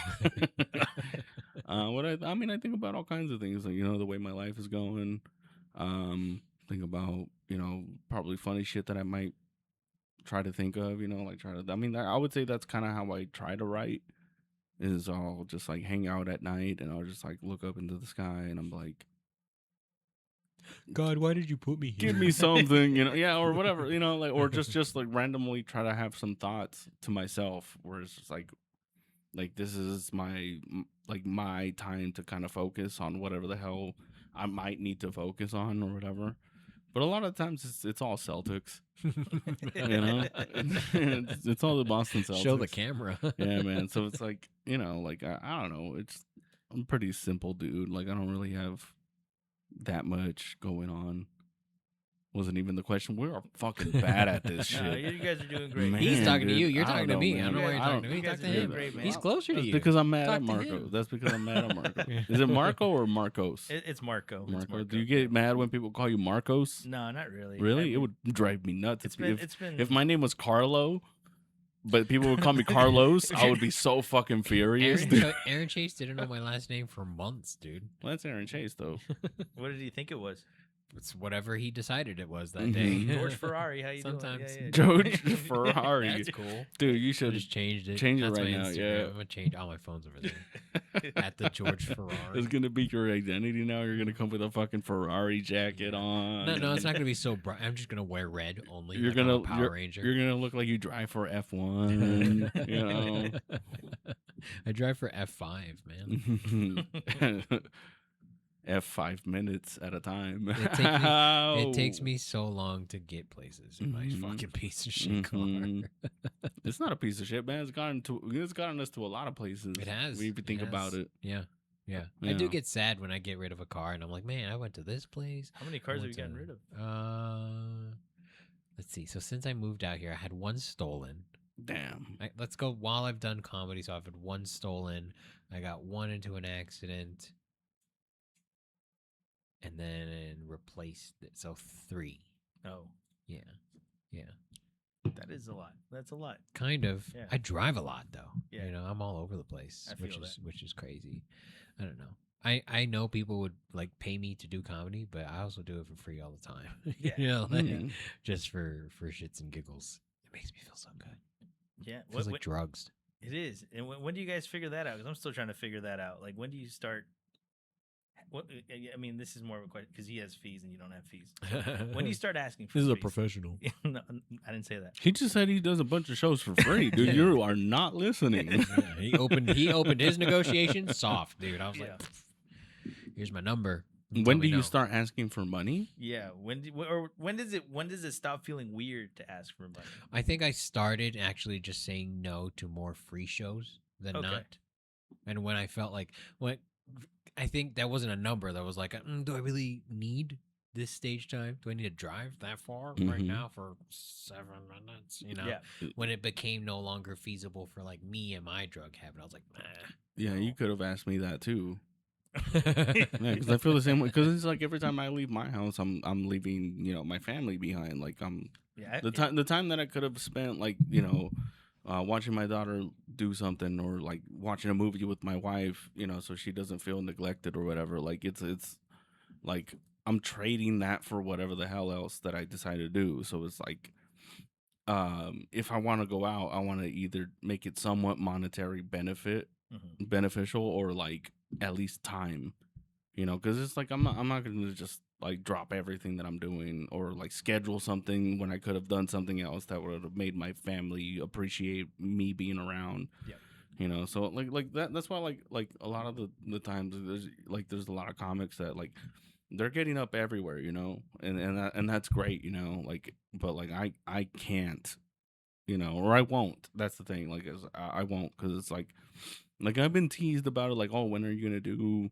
what I mean. I think about all kinds of things, like the way my life is going. Think about probably funny shit that I might try to think of. Like try to. I mean, I would say that's kind of how I try to write. Is I'll just like hang out at night and I'll just like look up into the sky and I'm like, God, why did you put me here? give me something, yeah, or whatever, like, or just like randomly try to have some thoughts to myself where it's just like this is my time to kind of focus on whatever the hell I might need to focus on or whatever. But a lot of times it's all Celtics, it's all the Boston Celtics. Show the camera. Yeah, man. So it's like, like I don't know. I'm a pretty simple dude. Like I don't really have that much going on. Wasn't even the question. We're fucking bad at this No, shit. you guys are doing great. Man, He's talking to dude, you. You're I talking to don't me. know, I don't know man. why you're talking to me. You guys Talk to are doing him. great, man. He's closer to That's you. because I'm mad Talk at to Marco. him. That's because I'm mad at Marco. Is it Marco or Marcos? It's Marco. It's Marco. Marco. Do you get mad when people call you Marcos? No, not really. Really? I mean, It would drive me nuts. It's been. If my name was Carlo, but people would call me Carlos, I would be so fucking furious. dude. Aaron Chase didn't know my last name for months, dude. Well, that's Aaron Chase, though. What did he think it was? It's whatever he decided it was that Mhm. day. George Ferrari. How you Sometimes. doing? George Ferrari. That's cool. Dude, you I should just changed it. change it That's right my now, Instagram. yeah. I'm gonna change all my phones over there. at the George It's Ferrari. gonna be your identity now. You're gonna come with a fucking Ferrari jacket on. No, it's not gonna be so bright. I'm just gonna wear red only. You're like I'm a gonna Power Ranger. You're gonna look like you drive for F1. You know. I drive for F5, man. F5 minutes at a time. It takes me so long to get places in my Mhm. fucking piece of shit Mhm. car. It's not a piece of shit, man. It's gotten us to a lot of places. It has. If you think about it. Yeah. I do Yeah. get sad when I get rid of a car and I'm like, man, I went to this place. How many cars I have you went gotten to- rid of? Let's see. So since I moved out here, I had one stolen. Damn. Let's go while I've done comedy. So I've had one stolen. I got one into an accident. And then replaced it. So 3. Oh, Yeah. that is a lot. That's a lot. Kind of. Yeah. I drive a lot though. Yeah. You know, I'm all over the place, I which feel is which is crazy. I don't know. I know people would like pay me to do comedy, but I also do it for free all the time. Yeah. You know, like, Mhm. just for shits and giggles. It makes me feel so good. Yeah. It feels like drugs. It is. And when do you guys figure that out? Because I'm still trying to figure that out. Like, when do you start? What I mean, this is more of a question because he has fees and you don't have fees. When do you start asking for This is a fees? professional. No, I didn't say that. He just said he does a bunch of shows for free, dude. Yeah. You are not listening. Yeah, he opened his negotiation soft, dude. I was Yeah. like, here's my number. When Tell do me you no. start asking for money? Yeah. When does it stop feeling weird to ask for money? I think I started actually just saying no to more free shows than Okay. not. And when I felt like I think that wasn't a number that was like, do I really need this stage time? Do I need to drive that far right Mhm. now for 7 minutes? You know, Yeah. when it became no longer feasible for like me and my drug habit, I was like, Yeah, you could have asked me that too. nah. Yeah, because I feel the same way. Because it's like every time I leave my house, I'm leaving my family behind. Like Yeah. the time that I could have spent like watching my daughter do something or like watching a movie with my wife, so she doesn't feel neglected or whatever. Like it's like I'm trading that for whatever the hell else that I decide to do. So it's like if I want to go out, I want to either make it somewhat monetary Mhm. beneficial or like at least time, because it's like I'm not going to just like drop everything that I'm doing or like schedule something when I could have done something else that would have made my family appreciate me being around. Yep. So like that's why like a lot of the times there's a lot of comics that like they're getting up everywhere, and that's great, like, but like I can't, or I won't. That's the thing. Like I won't, because it's like I've been teased about it. Like, oh, when are you gonna do,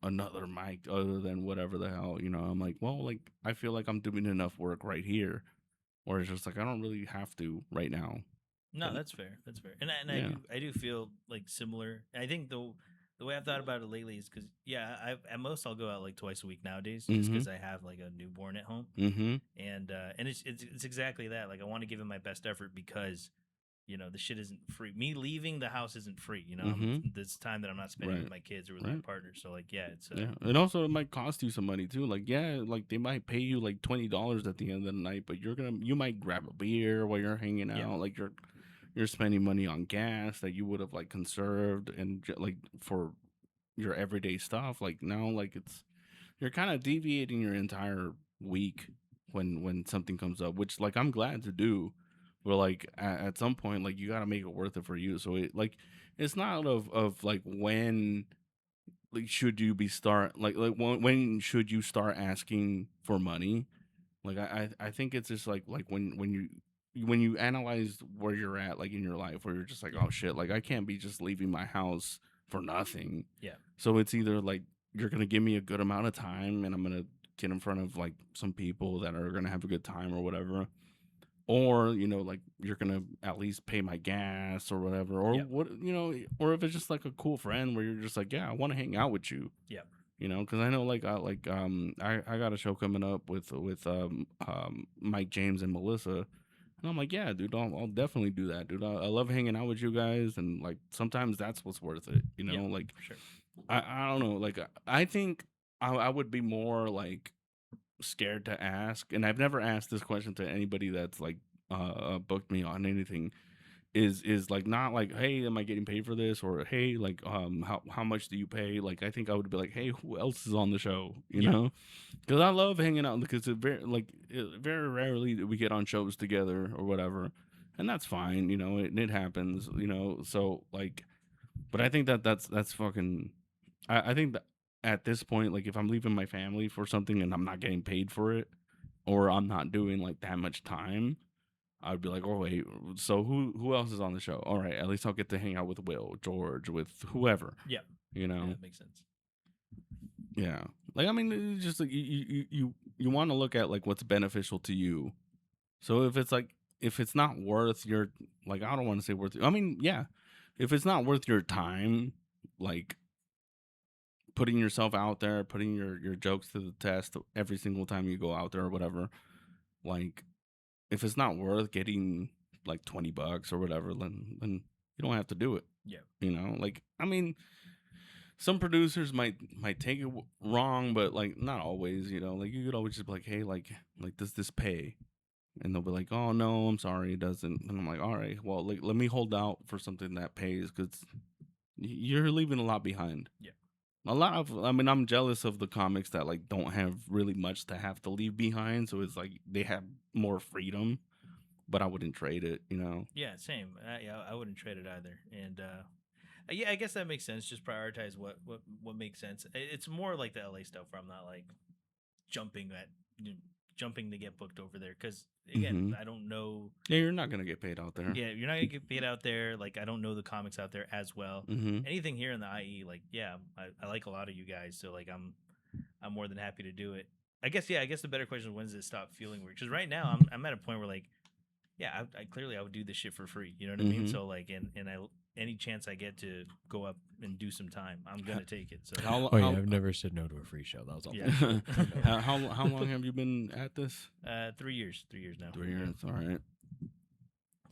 another mic other than whatever the hell, I'm like, well, like I feel like I'm doing enough work right here, or it's just like I don't really have to right now. No, that's fair. That's fair. And Yeah. I do feel like similar. I think the way I've thought about it lately is because at most I'll go out like twice a week nowadays, just because I have like a newborn at home, Mm-hmm. and it's exactly that. Like I want to give him my best effort because the shit isn't free. Me leaving the house isn't free. This time that I'm not spending with Right. my kids or with my Right. partner. So like it's Yeah, and also it might cost you some money too. Like, yeah, like they might pay you like $20 at the end of the night, but you might grab a beer while you're hanging out. Yeah. Like you're spending money on gas that you would have like conserved and like for your everyday stuff. Like now, like you're kind of deviating your entire week when something comes up, which like I'm glad to do. But like at some point, like you got to make it worth it for you. So it's not of like when. Like, should you be when should you start asking for money? Like I think it's just like when you analyze where you're at like in your life, where you're just like, oh shit, like I can't be just leaving my house for nothing. Yeah. So it's either like you're gonna give me a good amount of time and I'm gonna get in front of like some people that are gonna have a good time or whatever, or like you're gonna at least pay my gas or whatever, or Yep. what, or if it's just like a cool friend where you're just like, yeah, I want to hang out with you. Yep. Because I know I got a show coming up with Mike James and Melissa, and I'm like, yeah, dude, I'll definitely do that, dude. I love hanging out with you guys, and like sometimes that's what's worth it, Yeah, like for sure. I don't know, like I think I would be more like scared to ask, and I've never asked this question to anybody that's like booked me on anything, is like not like, hey, am I getting paid for this, or hey, like how much do you pay? Like I think I would be like, hey, who else is on the show, you know? Because I love hanging out, because very rarely do we get on shows together or whatever, and that's fine, you know, it happens, you know. So like, but I think that's fucking. I think that at this point, like if I'm leaving my family for something and I'm not getting paid for it, or I'm not doing like that much time, I'd be like, oh wait, so who else is on the show? All right, at least I'll get to hang out with Will, George, with whoever. Yeah. You know. Yeah, that makes sense. Yeah. Like I mean, it's just like you want to look at like what's beneficial to you. So if it's not worth your, like, I don't want to say worth. I mean, yeah, if it's not worth your time, like putting yourself out there, putting your jokes to the test every single time you go out there or whatever, like. If it's not worth getting like $20 or whatever, then you don't have to do it. Yeah. You know, like, I mean, some producers might take it wrong, but like not always, you know, like you could always just be like, hey, like does this pay? And they'll be like, oh no, I'm sorry, it doesn't. And I'm like, all right, well, like, let me hold out for something that pays, because you're leaving a lot behind. Yeah. I'm jealous of the comics that like don't have really much to have to leave behind, so it's like they have more freedom, but I wouldn't trade it, you know. Yeah, same. Yeah, I wouldn't trade it either. And yeah, I guess that makes sense. Just prioritize what makes sense. It's more like the LA stuff where I'm not like jumping to get booked over there, because again, I don't know. Yeah, you're not gonna get paid out there. Yeah, you're not gonna get paid out there. Like, I don't know the comics out there as well. Anything here in the IE, like, yeah, I like a lot of you guys, so like I'm more than happy to do it. I guess the better question is, when does it stop feeling weird? Because right now I'm at a point where like, yeah, I clearly I would do this shit for free. You know what I mean? So like, and any chance I get to go up and do some time, I'm gonna take it. So I've never said no to a free show. That was all. Yeah. How long have you been at this? 3 years. 3 years now. 3 years. All right.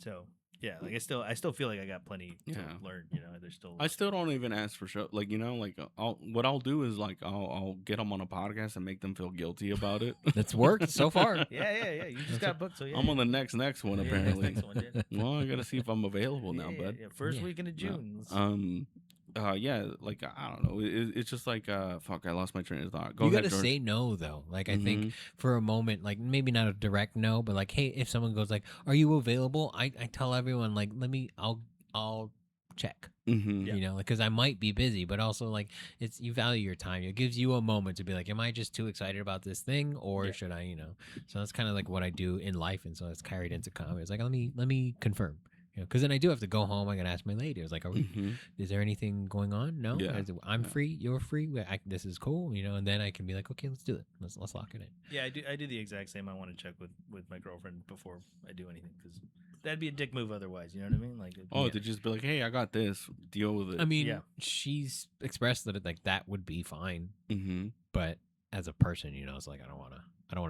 So yeah, like I still feel like I got plenty to learn. You know, there's still. I still don't even ask for show. Like, you know, like what I'll do is like I'll get them on a podcast and make them feel guilty about it. That's worked so far. Yeah. You just got booked, so yeah. I'm on the next one apparently. Next one, yeah. Well, I gotta see if I'm available now, bud. Yeah. First weekend of June. Yeah, like I don't know. It's just like fuck, I lost my train of thought. You gotta say no though. Like I think for a moment, like maybe not a direct no, but like, hey, if someone goes like, "Are you available?" I tell everyone like, I'll check. You know, because I might be busy, but also like it's, you value your time. It gives you a moment to be like, am I just too excited about this thing, or should I, you know? So that's kind of like what I do in life, and so it's carried into comedy. It's like, let me confirm. You know, because then I do have to go home. I gotta ask my lady. I was like, is there anything going on? No, I'm free. You're free. This is cool. You know, and then I can be like, okay, let's do it. Let's lock it in. Yeah, I do the exact same. I want to check with my girlfriend before I do anything, because that'd be a dick move otherwise. You know what I mean? Like, to just be like, hey, I got this. Deal with it. I mean, she's expressed that like that would be fine. But as a person, you know, it's like I don't want to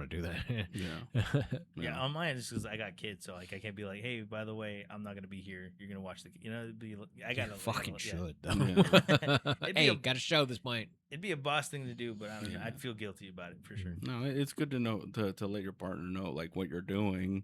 do that. Yeah. On mine, it's because I got kids, so like I can't be like, hey, by the way, I'm not gonna be here. You're gonna watch you know, it'd be, I gotta fucking should. Hey, got to show this point. It'd be a boss thing to do, but I don't know, I'd feel guilty about it for sure. No, it's good to know to let your partner know like what you're doing.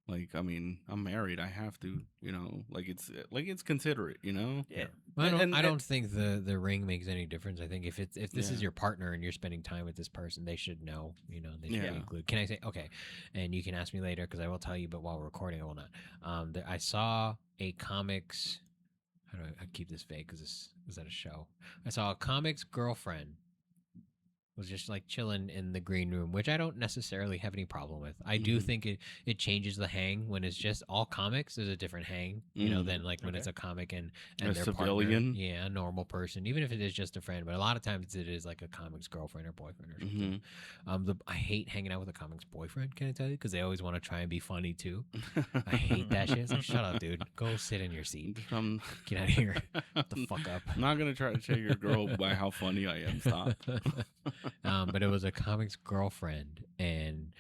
Like, I mean, I'm married. I have to, you know, like it's considerate, you know. Yeah. Well, I don't think the ring makes any difference. I think if this is your partner and you're spending time with this person, they should know. You know, they should be included. Can I say okay? And you can ask me later because I will tell you. But while we're recording, I will not. I saw a comics. How do I keep this vague? Because this was at a show. I saw a comics girlfriend was just like chilling in the green room, which I don't necessarily have any problem with. I do think it changes the hang when it's just all comics. There's a different hang, you know, than like when it's a comic and a their civilian, partner, a normal person, even if it is just a friend. But a lot of times it is like a comics girlfriend or boyfriend or something. I hate hanging out with a comics boyfriend. Can I tell you? Because they always want to try and be funny too. I hate that shit. It's like, shut up, dude. Go sit in your seat. Get out of here. Shut the fuck up. I'm not gonna try to tell your girl by how funny I am. Stop. But it was a comics girlfriend, and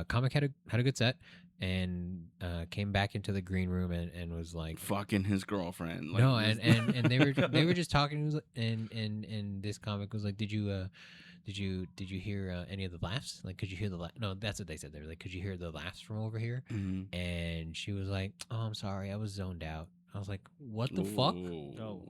comic had a good set, and came back into the green room and was like fucking his girlfriend. Like, no, and they were just talking, and this comic was like, did you Did you hear any of the laughs? Like, could you hear the No, that's what they said. They were like, could you hear the laughs from over here? Mhm. And she was like, oh, I'm sorry, I was zoned out. I was like, what the fuck? Oh.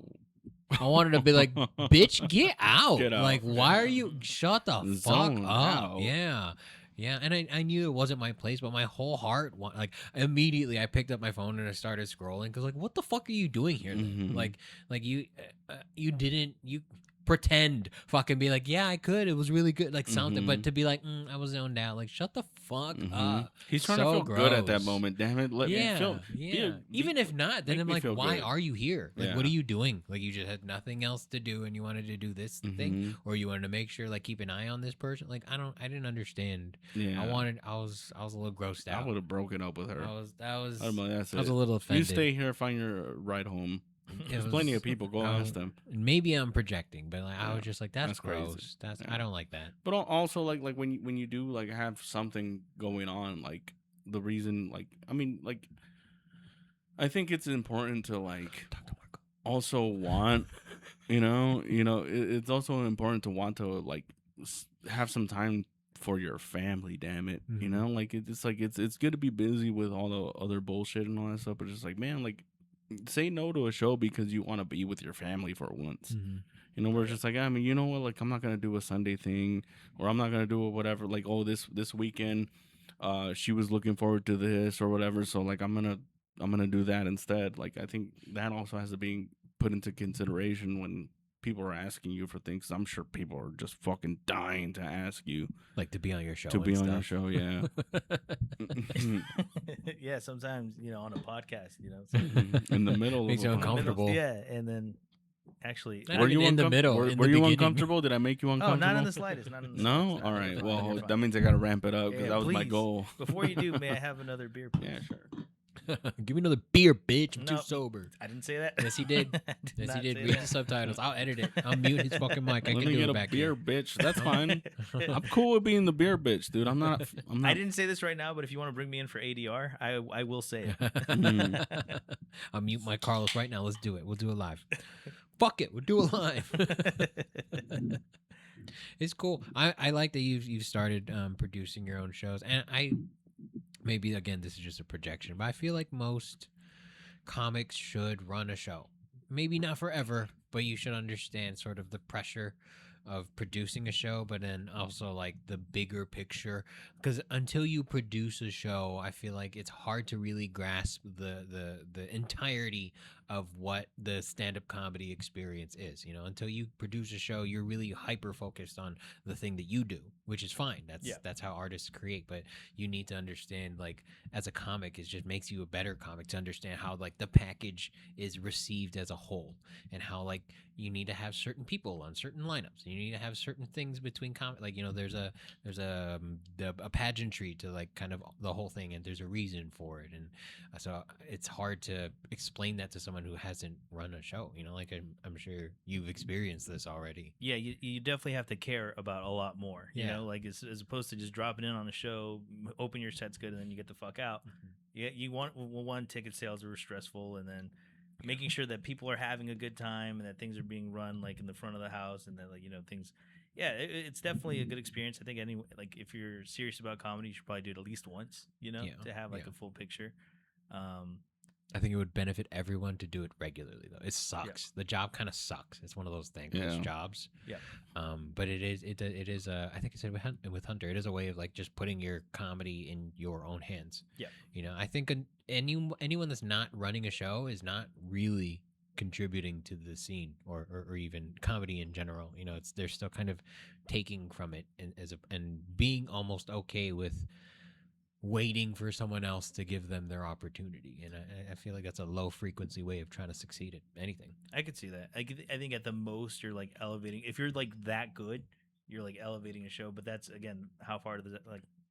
I wanted to be like, bitch, get out. Get out. Like, why are you? Shut the fuck Zone up. out. Yeah. Yeah. And I knew it wasn't my place, but my whole heart, like, immediately I picked up my phone and I started scrolling because, like, what the fuck are you doing here? Then? Mhm. Like you didn't, you pretend fucking be like, yeah, I could. It was really good. Like, something, but to be like, I was zoned out. Like, shut the fuck up. He's trying to So feel good at that gross. moment. Damn it. Let me feel. Even if not, then make I'm me like, feel why good. are you here? Like, Yeah. what are you doing? Like, you just had nothing else to do and you wanted to do this thing, or you wanted to make sure, like, keep an eye on this person. Like, I didn't understand. Yeah. I was a little grossed out. I would have broken up with her. I was I'm like, that's I was it. a little offended. You stay here, find your ride home. There's was- plenty of people. Go ask them. Maybe I'm projecting, but like, I Yeah. was just like, that's That's crazy. gross. That's Yeah. I don't like that. But also, like when you do like have something going on, like the reason, like I mean, like I think it's important to like also want, it's also important to want to like have some time for your family. Damn it, Mhm. like it's like it's good to be busy with all the other bullshit and all that stuff, but just like man, like say no to a show because you want to be with your family for once. We're just like, I mean, you know what? Like, I'm not gonna do a Sunday thing, or I'm not gonna do a whatever. Like, oh, this weekend, she was looking forward to this or whatever. So like, I'm gonna do that instead. Like, I think that also has to be put into consideration when people are asking you for things. I'm sure people are just fucking dying to ask you Like to be on your show. to and be on your stuff. show. Yeah. Yeah, sometimes on a podcast, In the middle Makes of you a podcast. uncomfortable. Yeah, and then actually, Not Were even you in the uncom- middle, Were, in were the you beginning. uncomfortable? Did I make you oh, uncomfortable? not in the slightest. Not in the No. slightest. All No, right. you're fine, Well, you're fine. that means I gotta ramp it up because Yeah, that was my please. goal. Before you do, may I have another beer? Please? Yeah, sure. Give me another beer, bitch. I'm No. too sober. I didn't say that. Yes, he did. I did Yes, he not did. say Read the that. subtitles. I'll edit it. I'll mute his fucking mic. I Let can me do get it a back beer, here. bitch. That's fine. I'm cool with being the beer bitch, dude. I'm not. I didn't say this right now, but if you want to bring me in for ADR, I will say it. Mm. I'll mute my Carlos right now. Let's do it. We'll do it live. Fuck it. We'll do it live. It's cool. I like that you've started producing your own shows, and maybe again this is just a projection, but I feel like most comics should run a show. Maybe not forever, but you should understand sort of the pressure of producing a show, but then also like the bigger picture. Because until you produce a show, I feel like it's hard to really grasp the entirety of what the stand-up comedy experience is. Until you produce a show, you're really hyper focused on the thing that you do, which is fine. That's how artists create. But you need to understand, like, as a comic, it just makes you a better comic to understand how like the package is received as a whole, and how like you need to have certain people on certain lineups. You need to have certain things between like there's a pageantry to like kind of the whole thing, and there's a reason for it, and so it's hard to explain that to someone who hasn't run a show. Like I'm sure you've experienced this already. Yeah, you definitely have to care about a lot more. Yeah. Like as opposed to just dropping in on a show, hoping your set's good, and then you get the fuck out. Yeah, you want one, ticket sales were stressful, and then making sure that people are having a good time and that things are being run like in the front of the house, and that like things. Yeah, it's definitely a good experience. I think like if you're serious about comedy, you should probably do it at least once. To have like a full picture. I think it would benefit everyone to do it regularly, though. It sucks. The job kind of sucks. It's one of those things. Those jobs. Yeah. But it is. I think I said with Hunter, it is a way of like just putting your comedy in your own hands. Yeah. I think anyone that's not running a show is not really contributing to the scene or even comedy in general. They're still kind of taking from it and being almost okay with waiting for someone else to give them their opportunity, and I feel like that's a low frequency way of trying to succeed at anything. I could see that. I think at the most you're like elevating. If you're like that good, you're like elevating a show. But that's again, how far does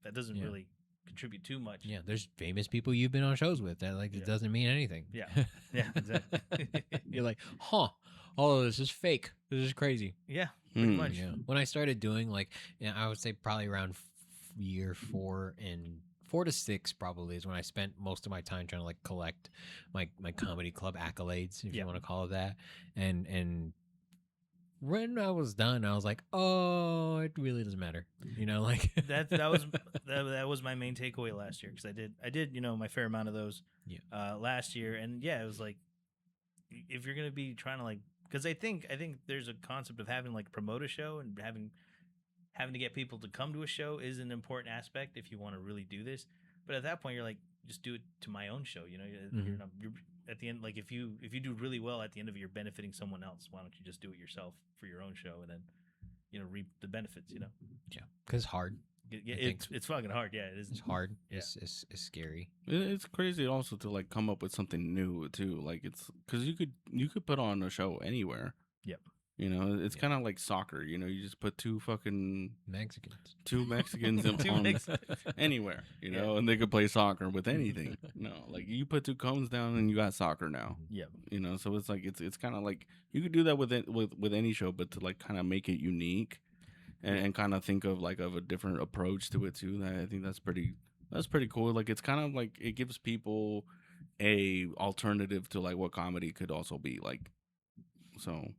that doesn't really contribute too much. Yeah, there's famous people you've been on shows with that it doesn't mean anything. Yeah, yeah, exactly. You're like, all of this is fake. This is crazy. Yeah, pretty much. Yeah. When I started doing I would say probably around year 4 to 6 probably is when I spent most of my time trying to like collect my comedy club accolades, if you want to call it that, and when I was done, I was like, oh, it really doesn't matter. You know, like that was my main takeaway last year, because I did my fair amount of those last year, and it was like, if you're gonna be trying to, like, because I think there's a concept of having, like, promote a show and having to get people to come to a show is an important aspect if you want to really do this. But at that point, you're like, just do it to my own show. You're at the end, like, if you do really well at the end of it, you're benefiting someone else. Why don't you just do it yourself for your own show and then reap the benefits? Yeah, because hard. Yeah, it's fucking hard. Yeah, it is. It's hard. Yeah. It's scary. It's crazy also to, like, come up with something new too. Like, it's because you could put on a show anywhere. Yep. It's kind of like soccer. You just put two Mexicans Two on Mexicans. anywhere. And they could play soccer with anything. Like, you put two cones down and you got soccer now. Yep. So it's like it's kind of like you could do that with any show, but to, like, kind of make it unique and kind of think of a different approach to it too. I think that's pretty cool. Like, it's kind of like it gives people a alternative to, like, what comedy could also be like. So.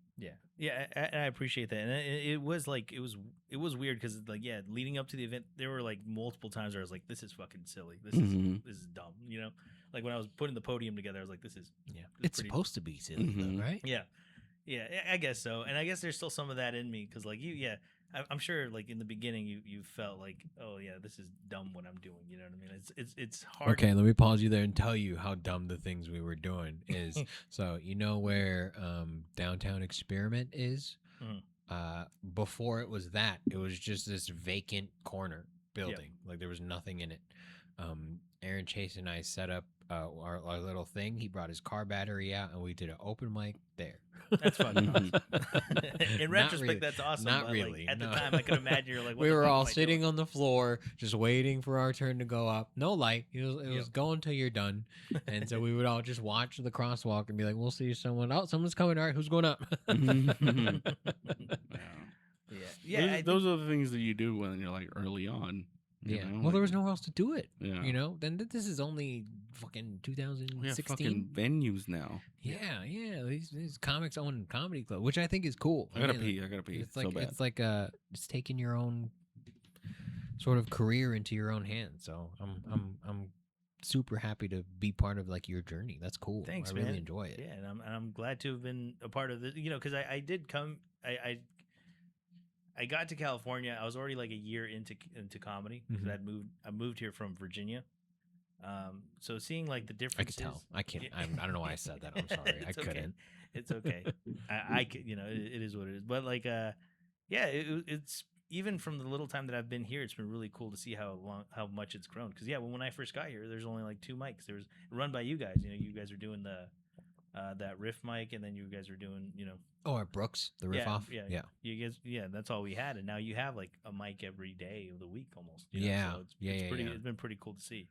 Yeah, I appreciate that, and it was weird because, like, leading up to the event, there were, like, multiple times where I was like, this is fucking silly, this is dumb, like, when I was putting the podium together, I was like, this is it's supposed to be silly, though, right? Yeah, I guess so, and I guess there's still some of that in me because, like, I'm sure, like, in the beginning you felt like, oh yeah, this is dumb what I'm doing, you know what I mean? It's hard. Okay, let me pause you there and tell you how dumb the things we were doing is. So where Downtown Experiment is? Before it was that, it was just this vacant corner building. Like, there was nothing in it. Aaron Chase and I set up our little thing. He brought his car battery out, and we did an open mic there. That's fun. In retrospect, really. That's awesome. Not but, really. Like, at no. the time, I could imagine you're like, what we the were fuck all am I sitting doing? on the floor, just waiting for our turn to go up. No light. It was going till you're done. And so we would all just watch the crosswalk and be like, we'll see someone. Oh, someone's coming. All right, who's going up? Yeah. Those are the things that you do when you're, like, early on. Well, there was nowhere else to do it. Yeah. Then this is only fucking 2016. We have fucking venues now. Yeah. These comics own comedy club, which I think is cool. I gotta pee. It's like so bad. it's like it's taking your own sort of career into your own hands. So I'm super happy to be part of, like, your journey. That's cool. Thanks, I man. really enjoy it. Yeah, and I'm glad to have been a part of it. Because I did come. I got to California. I was already, like, a year into comedy because I moved here from Virginia. So seeing, like, the differences. I could tell. I can't. I don't know why I said that. I'm sorry. I couldn't. It's okay. I could. It is what it is. But, like, it's even from the little time that I've been here, it's been really cool to see how much it's grown. Because when I first got here, there's only, like, 2 mics. There was run by you guys. You guys are doing that riff mic, and then you guys are doing Oh, at Brooks, the riff off. Yeah. You guys, that's all we had, and now you have, like, a mic every day of the week almost. So it's been pretty cool to see.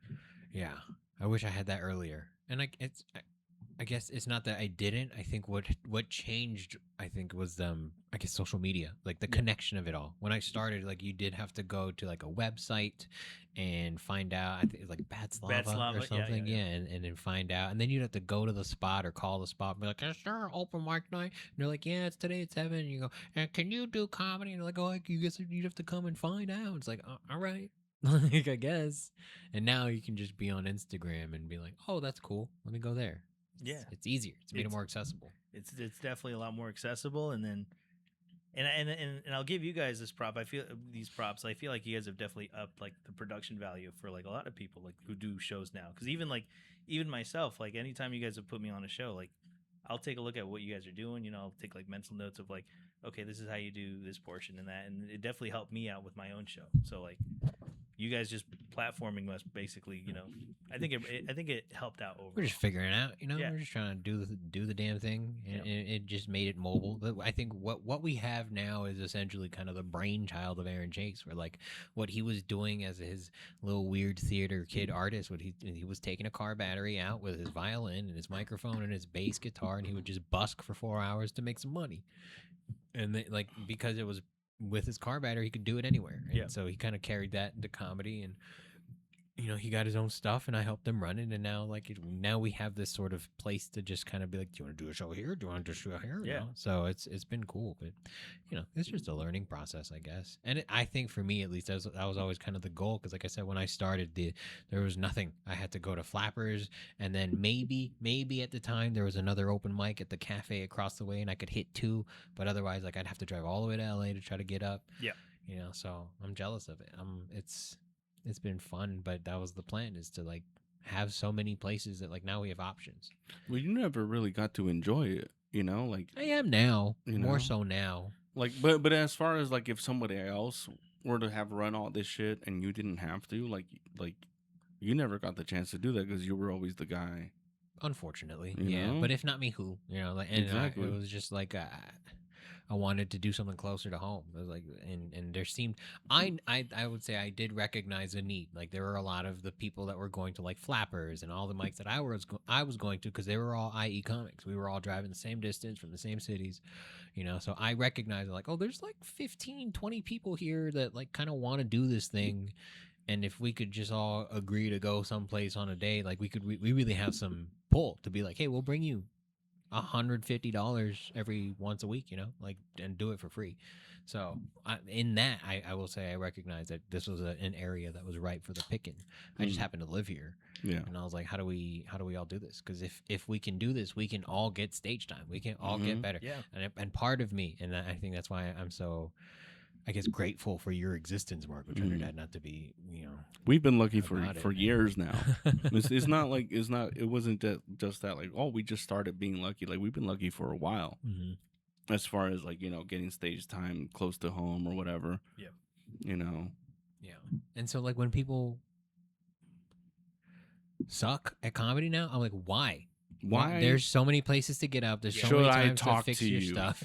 Yeah, I wish I had that earlier. And I guess it's not that I didn't. I think what changed, I think, was I guess social media, like the connection of it all. When I started, like, you did have to go to, like, a website and find out. I think it's like Bad Slava or something. Yeah. And then find out, and then you'd have to go to the spot or call the spot and be like, "Is there an open mic night?" And they're like, "Yeah, it's today at 7." And you go, "And can you do comedy?" And they're like, "Oh, you guess you'd have to come and find out." It's like, all right. Like, I guess. And now you can just be on Instagram and be like, "Oh, that's cool. Let me go there." It's easier. It's made it more accessible. It's definitely a lot more accessible, and then and I'll give you guys this prop. I feel these props. I feel like you guys have definitely upped, like, the production value for, like, a lot of people, like, who do shows now. Because even myself, like, anytime you guys have put me on a show, like, I'll take a look at what you guys are doing. I'll take, like, mental notes of, like, okay, this is how you do this portion and that, and it definitely helped me out with my own show. So, like, you guys just platforming us, basically, I think it helped out overall. We're just figuring it out, Yeah. We're just trying to do the damn thing, and it just made it mobile. But I think what we have now is essentially kind of the brainchild of Aaron Jakes, where, like, what he was doing as his little weird theater kid artist, what he was taking a car battery out with his violin and his microphone and his bass guitar, and he would just busk for 4 hours to make some money. And because it was with his car battery, he could do it anywhere. And so he kind of carried that into comedy, and he got his own stuff, and I helped him run it. And now, now we have this sort of place to just kind of be like, do you want to do a show here? Do you want to do a show here? You Yeah. know? So it's been cool, but it's just a learning process, I guess. And I think for me, at least, that was always kind of the goal. Because like I said, when I started, there was nothing. I had to go to Flappers, and then maybe at the time there was another open mic at the cafe across the way, and I could hit 2. But otherwise, like I'd have to drive all the way to LA to try to get up. Yeah. So I'm jealous of it. It's been fun, but that was the plan, is to like have so many places that like now we have options. Well, you never really got to enjoy it, like I am now, You more know? so now. like but as far as like if somebody else were to have run all this shit and you didn't have to, like you never got the chance to do that because you were always the guy. Unfortunately, You yeah. know? But if not me, who? Like, and Exactly. it was just like I wanted to do something closer to home. It was like, and there seemed I would say I did recognize a need. Like there were a lot of the people that were going to like Flappers and all the mics that I was going to, because they were all IE comics. We were all driving the same distance from the same cities, So I recognized like, oh, there's like 15, 20 people here that like kind of want to do this thing. And if we could just all agree to go someplace on a day, like we really have some pull to be like, hey, we'll bring you $150 every once a week, and do it for free. So I will say I recognize that this was an area that was ripe for the picking. I just happen to live here. Yeah. And I was like, how do we all do this? Because if we can do this, we can all get stage time. We can all get better. Yeah. And part of me, and I think that's why I'm so, I guess, grateful for your existence, Marco Trinidad, not to be, We've been lucky for about it. years now. It's not like it wasn't just that like, oh, we just started being lucky. Like we've been lucky for a while. Mm-hmm. As far as like getting stage time close to home or whatever. Yeah. Yeah. And so like when people suck at comedy now, I'm like, why? Why? There's so many places to get up. There's so Should many I times talk to fix to your you? stuff.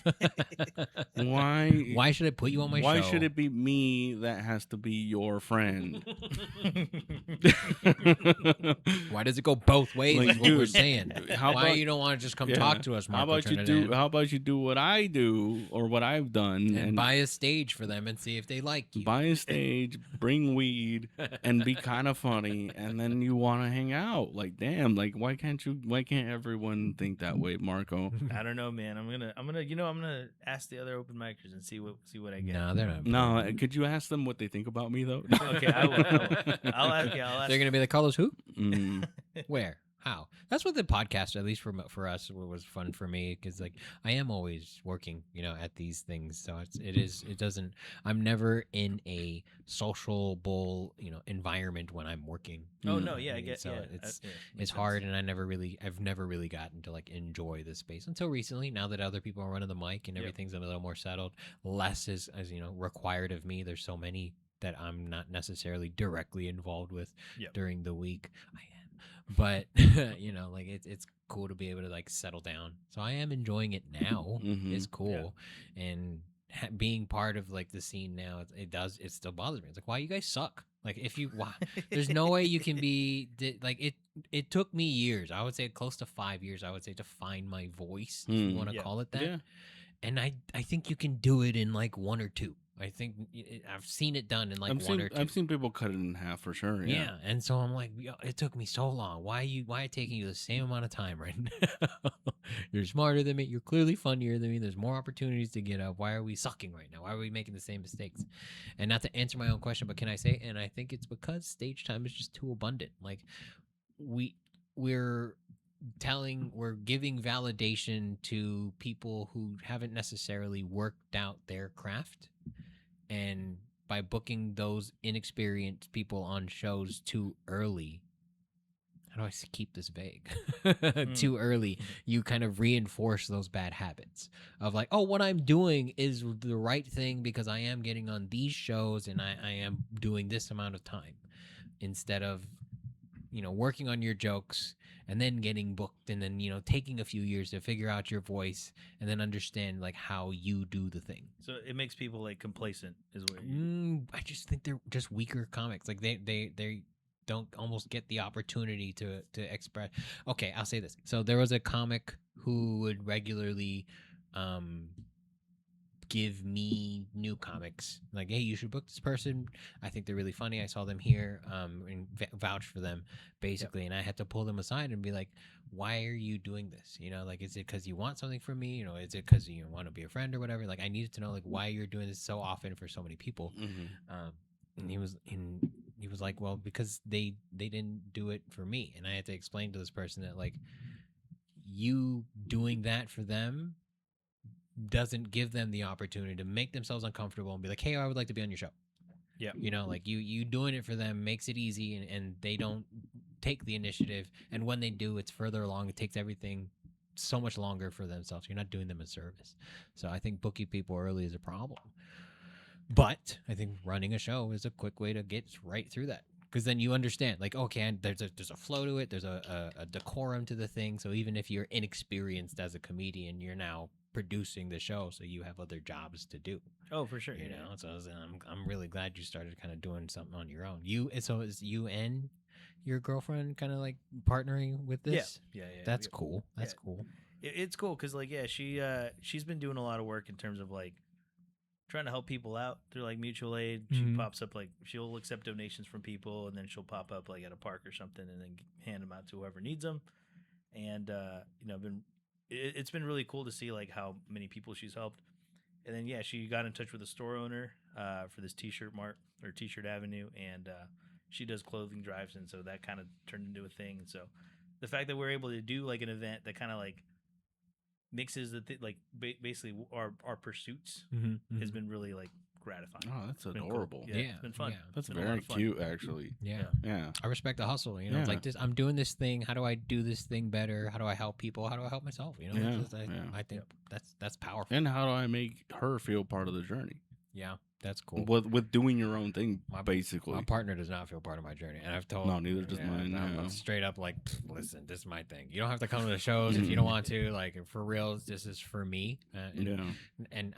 Why? Why should I put you on my Why show? should it be me that has to be your friend? Why does it go both ways? Like, is what we're dude, saying. how Why about- you don't want to just come Yeah. talk to us, Marco How about Trinidad, How about you do what I do or what I've done and buy a stage for them and see if they like you. buy a stage, bring weed, and be kind of funny, and then you want to hang out? Like, damn! Like, why can't everyone think that way, Marco? I don't know, man. I'm gonna ask the other open micers and see what I get. No, they're not. No, could you ask them what they think about me though? Okay, I will. I'll ask. They're gonna be like, Carlos, who? Mm, Where? How? That's what the podcast, at least for us, was fun for me, because like I am always working, at these things. So I'm never in a sociable, environment when I'm working. Oh no, yeah, I get. So Yeah, it's makes hard, sense. and I've never really gotten to like enjoy this space until recently. Now that other people are running the mic and Yep. everything's a little more settled, less is required of me. There's so many that I'm not necessarily directly involved with Yep. during the week. I am, but like it's cool to be able to like settle down. So I am enjoying it now. Mhm. It's cool, and being part of like the scene now, it still bothers me. It's like, why you guys suck? Like why, there's no way you can be like it took me years. I would say close to 5 years. I would say to find my voice, if you want to Yeah. call it that. yeah. And I think you can do it in like 1 or 2. I think I've seen it done in like one or two. I've seen people cut it in half for sure. Yeah. Yeah, and so I'm like, yo, it took me so long. Why it taking you the same amount of time right now? You're smarter than me. You're clearly funnier than me. There's more opportunities to get up. Why are we sucking right now? Why are we making the same mistakes? And not to answer my own question, but can I say? And I think it's because stage time is just too abundant. Like we're giving validation to people who haven't necessarily worked out their craft, and by booking those inexperienced people on shows too early, how do I keep this vague? Too early, you kind of reinforce those bad habits of like, oh, what I'm doing is the right thing because I am getting on these shows and I am doing this amount of time, instead of working on your jokes and then getting booked, and then taking a few years to figure out your voice and then understand like how you do the thing. So it makes people like complacent, is what I just think they're just weaker comics. Like they don't almost get the opportunity to express. Okay, I'll say this. So there was a comic who would regularly give me new comics. Like, hey, you should book this person. I think they're really funny. I saw them here, and vouch for them, basically. And I had to pull them aside and be like, why are you doing this? You know, like, is it because you want something from me? You know, is it because you want to be a friend or whatever? Like, I needed to know, like, why you're doing this so often for so many people. And he was like, well, because they didn't do it for me. And I had to explain to this person that, like, you doing that for them doesn't give them the opportunity to make themselves uncomfortable and be like, hey, I would like to be on your show. Yeah. You know, like you doing it for them makes it easy, and they don't take the initiative. And when they do, it's further along. It takes everything so much longer for themselves. You're not doing them a service. So I think booking people early is a problem. But I think running a show is a quick way to get right through that. Because then you understand, like, okay, there's a flow to it. There's a decorum to the thing. So even if you're inexperienced as a comedian, you're now producing the show, so you have other jobs to do. Oh, for sure. You know, so I'm really glad you started kind of doing something on your own. So is you and your girlfriend kind of like partnering with this? Yeah. That's cool. That's cool. It's cool because, like, yeah, she's been doing a lot of work in terms of, like, trying to help people out through, like, mutual aid. She pops up, like, she'll accept donations from people, and then she'll pop up, like, at a park or something, and then hand them out to whoever needs them. And you know, it's been really cool to see, like, how many people she's helped. And then, yeah, she got in touch with a store owner for this T-shirt mart, or T-shirt Avenue, and she does clothing drives, and so that kind of turned into a thing. And so the fact that we're able to do, like, an event that kind of, like, mixes basically our pursuits has been really, like, gratifying. Oh, that's It's been adorable. Cool. Yeah, it's been fun. Yeah. That's It's been a lot very of fun. cute, actually. Yeah. Yeah. I respect the hustle. You know, Yeah. it's like this. I'm doing this thing. How do I do this thing better? How do I help people? How do I help myself? You know, Yeah. I think that's powerful. And how do I make her feel part of the journey? Yeah, that's cool. With doing your own thing, basically. My partner does not feel part of my journey, and I've told No, neither does mine. I'm Yeah. straight up like, listen, this is my thing. You don't have to come to the shows if you don't want to. Like, for real, this is for me. And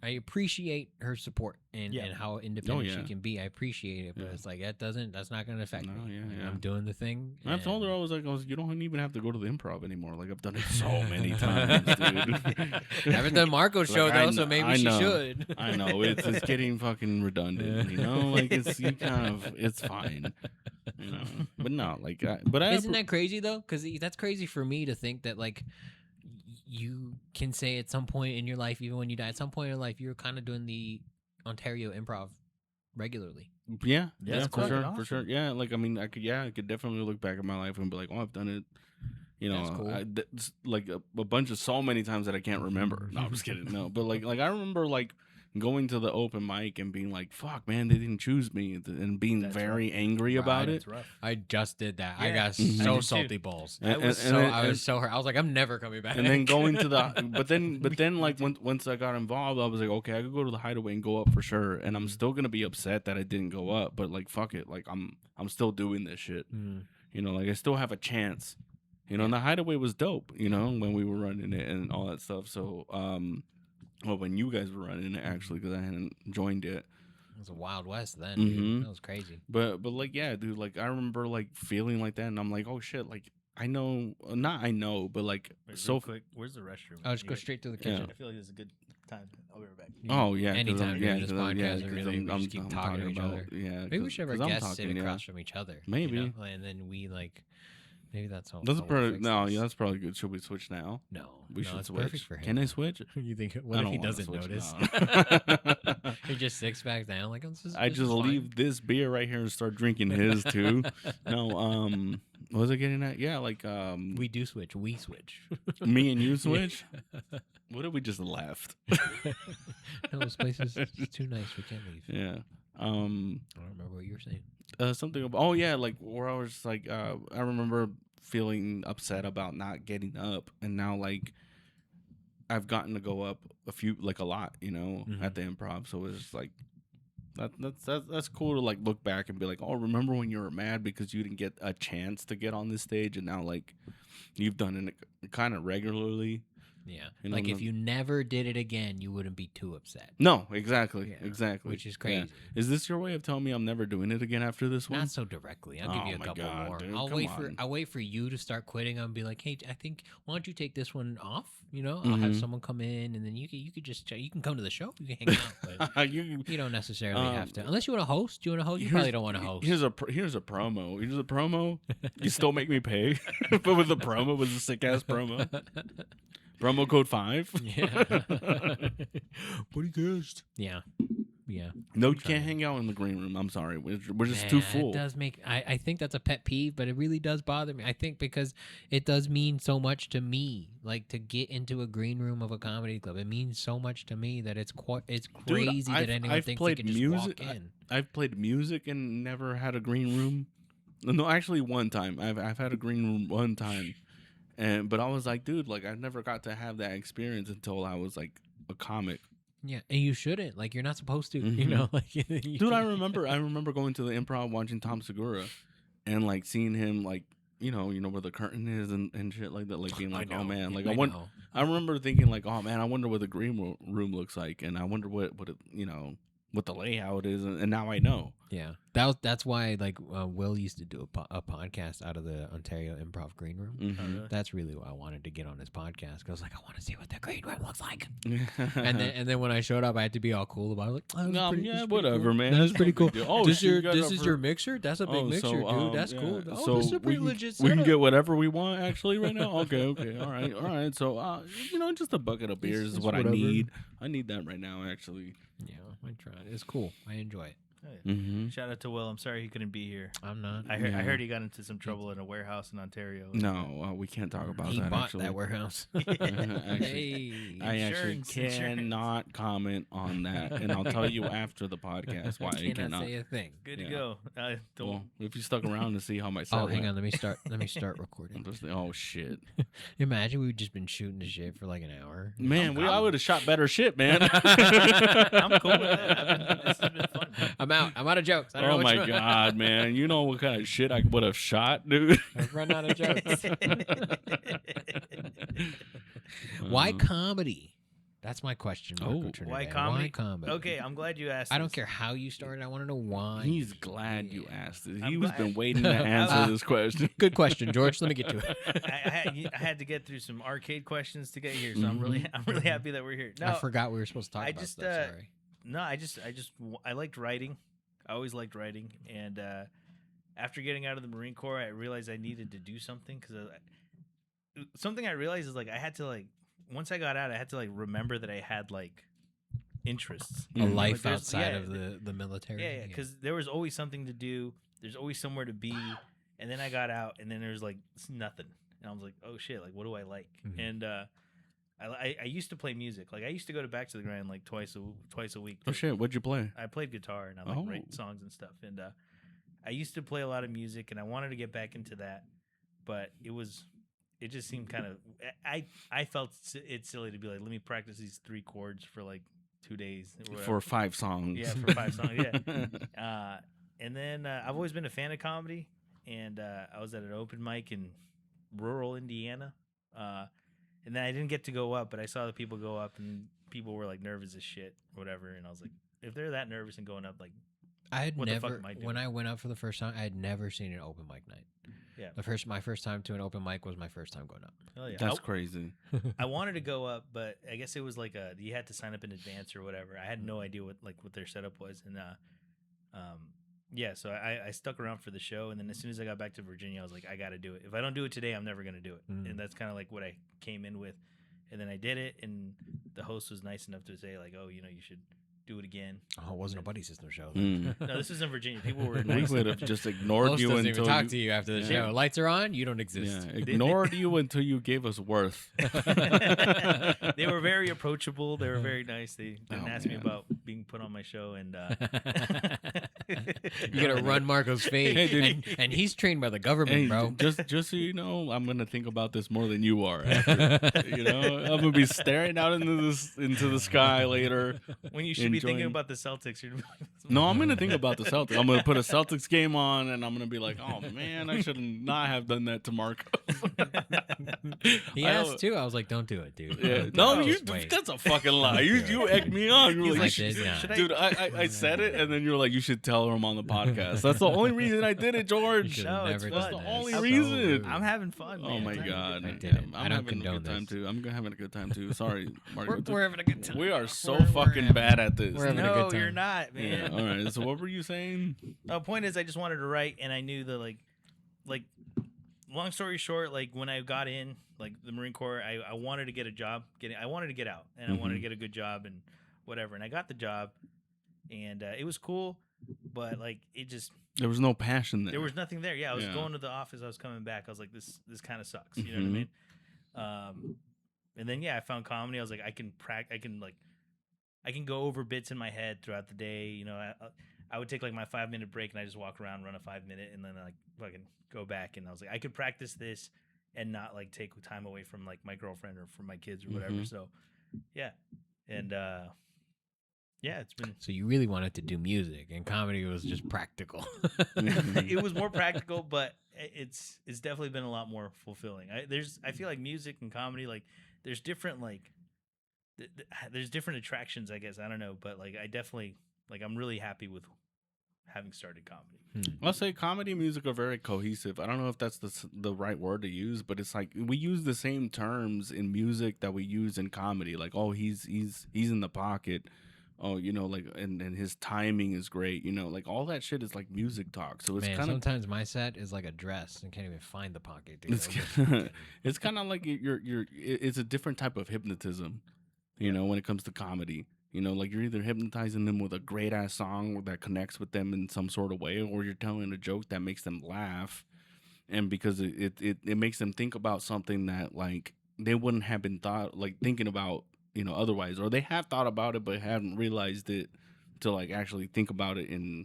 I appreciate her support and how independent she can be. I appreciate it, but it's like that's not going to affect me. Yeah. I'm doing the thing. And I've told her, you don't even have to go to the improv anymore. Like, I've done it so many times, dude. Haven't done Marco's show though, so maybe she should. I know it's getting fucking redundant. You know, like it's fine. You know, but no, like, Isn't that crazy though? Because that's crazy for me to think that, like, you can say at some point in your life, even when you die, at some point in life, you're kind of doing the Ontario Improv regularly. Yeah, That's for sure, awesome. for sure. Yeah, like, I mean, I could definitely look back at my life and be like, oh, I've done it. You know, That's cool. it's like a bunch of so many times that I can't remember. No, I'm just kidding. No, but like I remember, like, going to the open mic and being like, fuck, man, they didn't choose me, and being That's very angry about it. It's rough. I just did that. I Yeah. got I so did too. salty balls. And- I was and- so hurt. I was like, I'm never coming back. And then going to the, but then like once I got involved, I was like, okay, I could go to the Hideaway and go up for sure, and I'm still gonna be upset that I didn't go up, but like, fuck it, like I'm still doing this shit. You know, like, I still have a chance. You know, and the Hideaway was dope. You know, when we were running it and all that stuff. So, well, when you guys were running it, actually, because I hadn't joined it. It was a Wild West then. Mhm. Dude. That was crazy. But like, yeah, dude, like, I remember, like, feeling like that, and I'm like, oh shit, like, I know, but like, Wait, so real quick, where's the restroom? I'll just You go got- straight to the Yeah. kitchen. I feel like this is a good time. I'll be right back. Oh yeah, 'cause Anytime I'm- during this 'cause I'm- podcast, because really, we just keep talking to each other. Yeah, Maybe we should have 'cause our I'm guests sit talking, yeah. across from each other. Maybe. You know? And then we, like, maybe that's all. That's how we'll probably fix no, this. yeah, that's probably good. Should we switch now? No, We no, should it's switch. perfect for him. Can I switch? You think? I What if don't he wanna doesn't switch notice? now. He just sits back down like, this is, I this just is fine. leave this beer right here and start drinking his too. No, what was I getting at? Yeah, like We do switch. We switch. me and you switch. What if we just left? No, this place is too nice. We can't leave. Yeah. I don't remember what you were saying. Something about, oh yeah, like, where I was like, I remember feeling upset about not getting up, and now, like, I've gotten to go up a lot, you know, at the Improv. So it's like, that's cool to, like, look back and be like, oh, remember when you were mad because you didn't get a chance to get on this stage, and now, like, you've done it kind of regularly. Yeah. You know, Like if you never did it again, you wouldn't be too upset. No, exactly, Yeah, exactly. which is Yeah. crazy. Is this your way of telling me I'm never doing it again after this one? Not so directly. I'll give Oh you a my couple God, more. dude, I'll come wait for you to start quitting. I'll be like, hey, I think why don't you take this one off? You know, I'll have Mhm. someone come in, and then you could just you can come to the show. You can hang out, but You- you don't necessarily have to. Um, Unless you want to host. You want to host? You here's- probably don't want to host. Here's a promo. Here's a promo. You still make me pay, but with the promo was a sick ass promo. Promo code 5. Yeah. Buddycast. Yeah. Yeah. No, you trying can't to- hang out in the green room. I'm sorry, we're just too Man, full. It does make I think that's a pet peeve, but it really does bother me. I think because it does mean so much to me, like to get into a green room of a comedy club. It means so much to me that it's crazy that anyone I've thinks played they can just music. walk in. I've played music and never had a green room. No, actually, one time. I've had a green room one time, but I was like, dude, like I never got to have that experience until I was like a comic. Yeah, and you shouldn't. Like you're not supposed to. You Mhm. know, like you Dude, I remember going to the Improv, watching Tom Segura, and like seeing him like you know where the curtain is and shit like that, like being like, oh man, like know. I remember thinking like, oh man, I wonder what the green room looks like, and I wonder what it, what the layout is, and now I know. Yeah, that's why like Will used to do a podcast out of the Ontario Improv Green Room. Mhm. That's really why I wanted to get on his podcast. 'Cause I was like, I want to see what the green room looks like. Mm-hmm. and then when I showed up, I had to be all cool about it. Like, oh, No, pretty, yeah, this is pretty whatever, cool. man. That's It's pretty no cool. big deal. Oh, this shit, you your guys this are is for- your mixer. That's a big mixer, dude. That's yeah. cool. Oh, So this is a pretty we legit can setup. get whatever we want actually right now. Okay, all right. So just a bucket of beers is it's what whatever. I need. I need that right now actually. Yeah, I tried. It's cool. I enjoy it. Oh, yeah. Mm-hmm. Shout out to Will. I'm sorry he couldn't be here. I'm not. I Yeah. heard he got into some trouble in a warehouse in Ontario. No, we can't talk about He that. bought actually. that warehouse. Actually, Hey. I actually Insurance. cannot comment on that, and I'll tell you after the podcast why I Cannot cannot. say a thing. Good Yeah. to go. Don't. Well, if you stuck around to see how my set Oh, hang went, on. Let me start. Let me start recording. I'm just oh shit, Imagine we've just been shooting the shit for like an hour. man. I would have shot better shit, man. I'm cool with that. This has been fun. I'm out. I'm out of jokes. I don't know Oh which my one. god, man! You know what kind of shit I would have shot, dude? I've run out of jokes. Why comedy? That's my question. Marco Oh, Trinidad. why comedy? Why comedy? Okay, I'm glad you asked. I don't this. care how you started. I want to know why. He's glad you asked it. I'm He was glad. been waiting to answer this question. Good question, George. Let me get to it. I had to get through some arcade questions to get here, so I'm really happy that we're here. No, I forgot we were supposed to talk I about just, stuff. Sorry. No, I liked writing. I always liked writing, and after getting out of the Marine Corps, I realized I needed to do something because something I realized is like I had to like once I got out, I had to like remember that I had like interests, A Mhm. life Like, there's- outside yeah, of the military. yeah, because there was always something to do. There's always somewhere to be, and then I got out, and then there's like nothing, and I was like, oh shit, like what do I like? Mhm. And I used to play music. Like I used to go to Back to the Grind like twice a week. Oh shit! What'd you play? I played guitar and I like Oh. write songs and stuff. And I used to play a lot of music, and I wanted to get back into that, but it just seemed kind of. I felt it's silly to be like, let me practice these 3 chords for like 2 days or whatever. For 5 songs. Yeah, for 5 songs. Yeah. And then I've always been a fan of comedy, and I was at an open mic in rural Indiana. And then I didn't get to go up, but I saw the people go up, and people were like nervous as shit, or whatever. And I was like, if they're that nervous and going up, like, I had What the fuck never, am I doing? when I went up for the first time, I had never seen an open mic night. Yeah. My first time to an open mic was my first time going up. hell yeah. That's crazy. I wanted to go up, but I guess it was like you had to sign up in advance or whatever. I had no idea what their setup was, and yeah, so I stuck around for the show, and then as soon as I got back to Virginia, I was like, I got to do it. If I don't do it today, I'm never gonna do it, Mm. and that's kind of like what I came in with, and then I did it, and the host was nice enough to say like, oh, you should do it again. Oh, it wasn't a buddy system show. Then. Mm. No, this was in Virginia. People were We nice. would have just ignored Host you doesn't until even talk to you after the Yeah. show. Lights are on. You don't exist. Yeah, ignored you until you gave us worth. They were very approachable. They were very nice. They didn't Oh, ask me man. about being put on my show, and You gotta run Marco's fade, Hey, dude. and he's trained by the government, Hey, bro. just so you know, I'm gonna think about this more than you are. After, you know, I'm gonna be staring out into the sky later. when you should be thinking Enjoying- about the Celtics, you're No, I'm gonna think about the Celtics. I'm gonna put a Celtics game on, and I'm gonna be like, "Oh man, I should not have done that to Marcos." He asked too. I was like, "Don't do it, dude." Yeah. Don't do No, it. you. Just wait. That's a fucking lie. Don't You do it, egged dude. me on. You were He's like, like, "You "Did not." should dude, I said it, and then you were like, "You should tell him on the podcast." That's the only reason I did it, You George. should No, have it's never fun. done That's the that. only So reason. rude. I'm having fun. Oh Man. my I'm having a god, good I time. did it. I'm I don't having a condone good time this. too. I'm having a good time too. Sorry, Marcos. We're having a good time. We are so We're fucking having- bad at this. we're having a No, good time. you're not, Yeah. man. All right. So what were you saying? The point is, I just wanted to write, and I knew that, like, long story short, like when I got in, like the Marine Corps, I wanted to get a job. I wanted to get out, and I wanted to get a good job and whatever. And I got the job, and it was cool, but like it just There was no passion there. there was nothing there. Yeah, I was Yeah. going to the office. I was coming back. I was like, this kind of sucks. You know what I mean? And then I found comedy. I was like, I can go over bits in my head throughout the day. You know, I would take like my 5-minute break and I just walk around, run a 5-minute, and then like fucking go back. And I was like, I could practice this and not like take time away from like my girlfriend or from my kids or whatever. Mhm. So yeah, and it's been. So you really wanted to do music, and comedy was just practical. It was more practical, but it's definitely been a lot more fulfilling. I feel like music and comedy, like there's different there's different attractions, I guess. I don't know, but like I definitely I'm really happy with having started comedy. I'll say comedy and music are very cohesive. I don't know if that's the right word to use, but it's like we use the same terms in music that we use in comedy. Like, oh, he's in the pocket. Oh, you know, like, and his timing is great. You know, like all that shit is like music talk. So it's Man, kind of sometimes my set is like a dress and can't even find the pocket, dude. it's, it's kind of like it's a different type of hypnotism. You know, when it comes to comedy. You know, like you're either hypnotizing them with a great ass song that connects with them in some sort of way, or you're telling a joke that makes them laugh, and because it makes them think about something that like they wouldn't have been thinking about, you know, otherwise, or they have thought about it but haven't realized it to like actually think about it in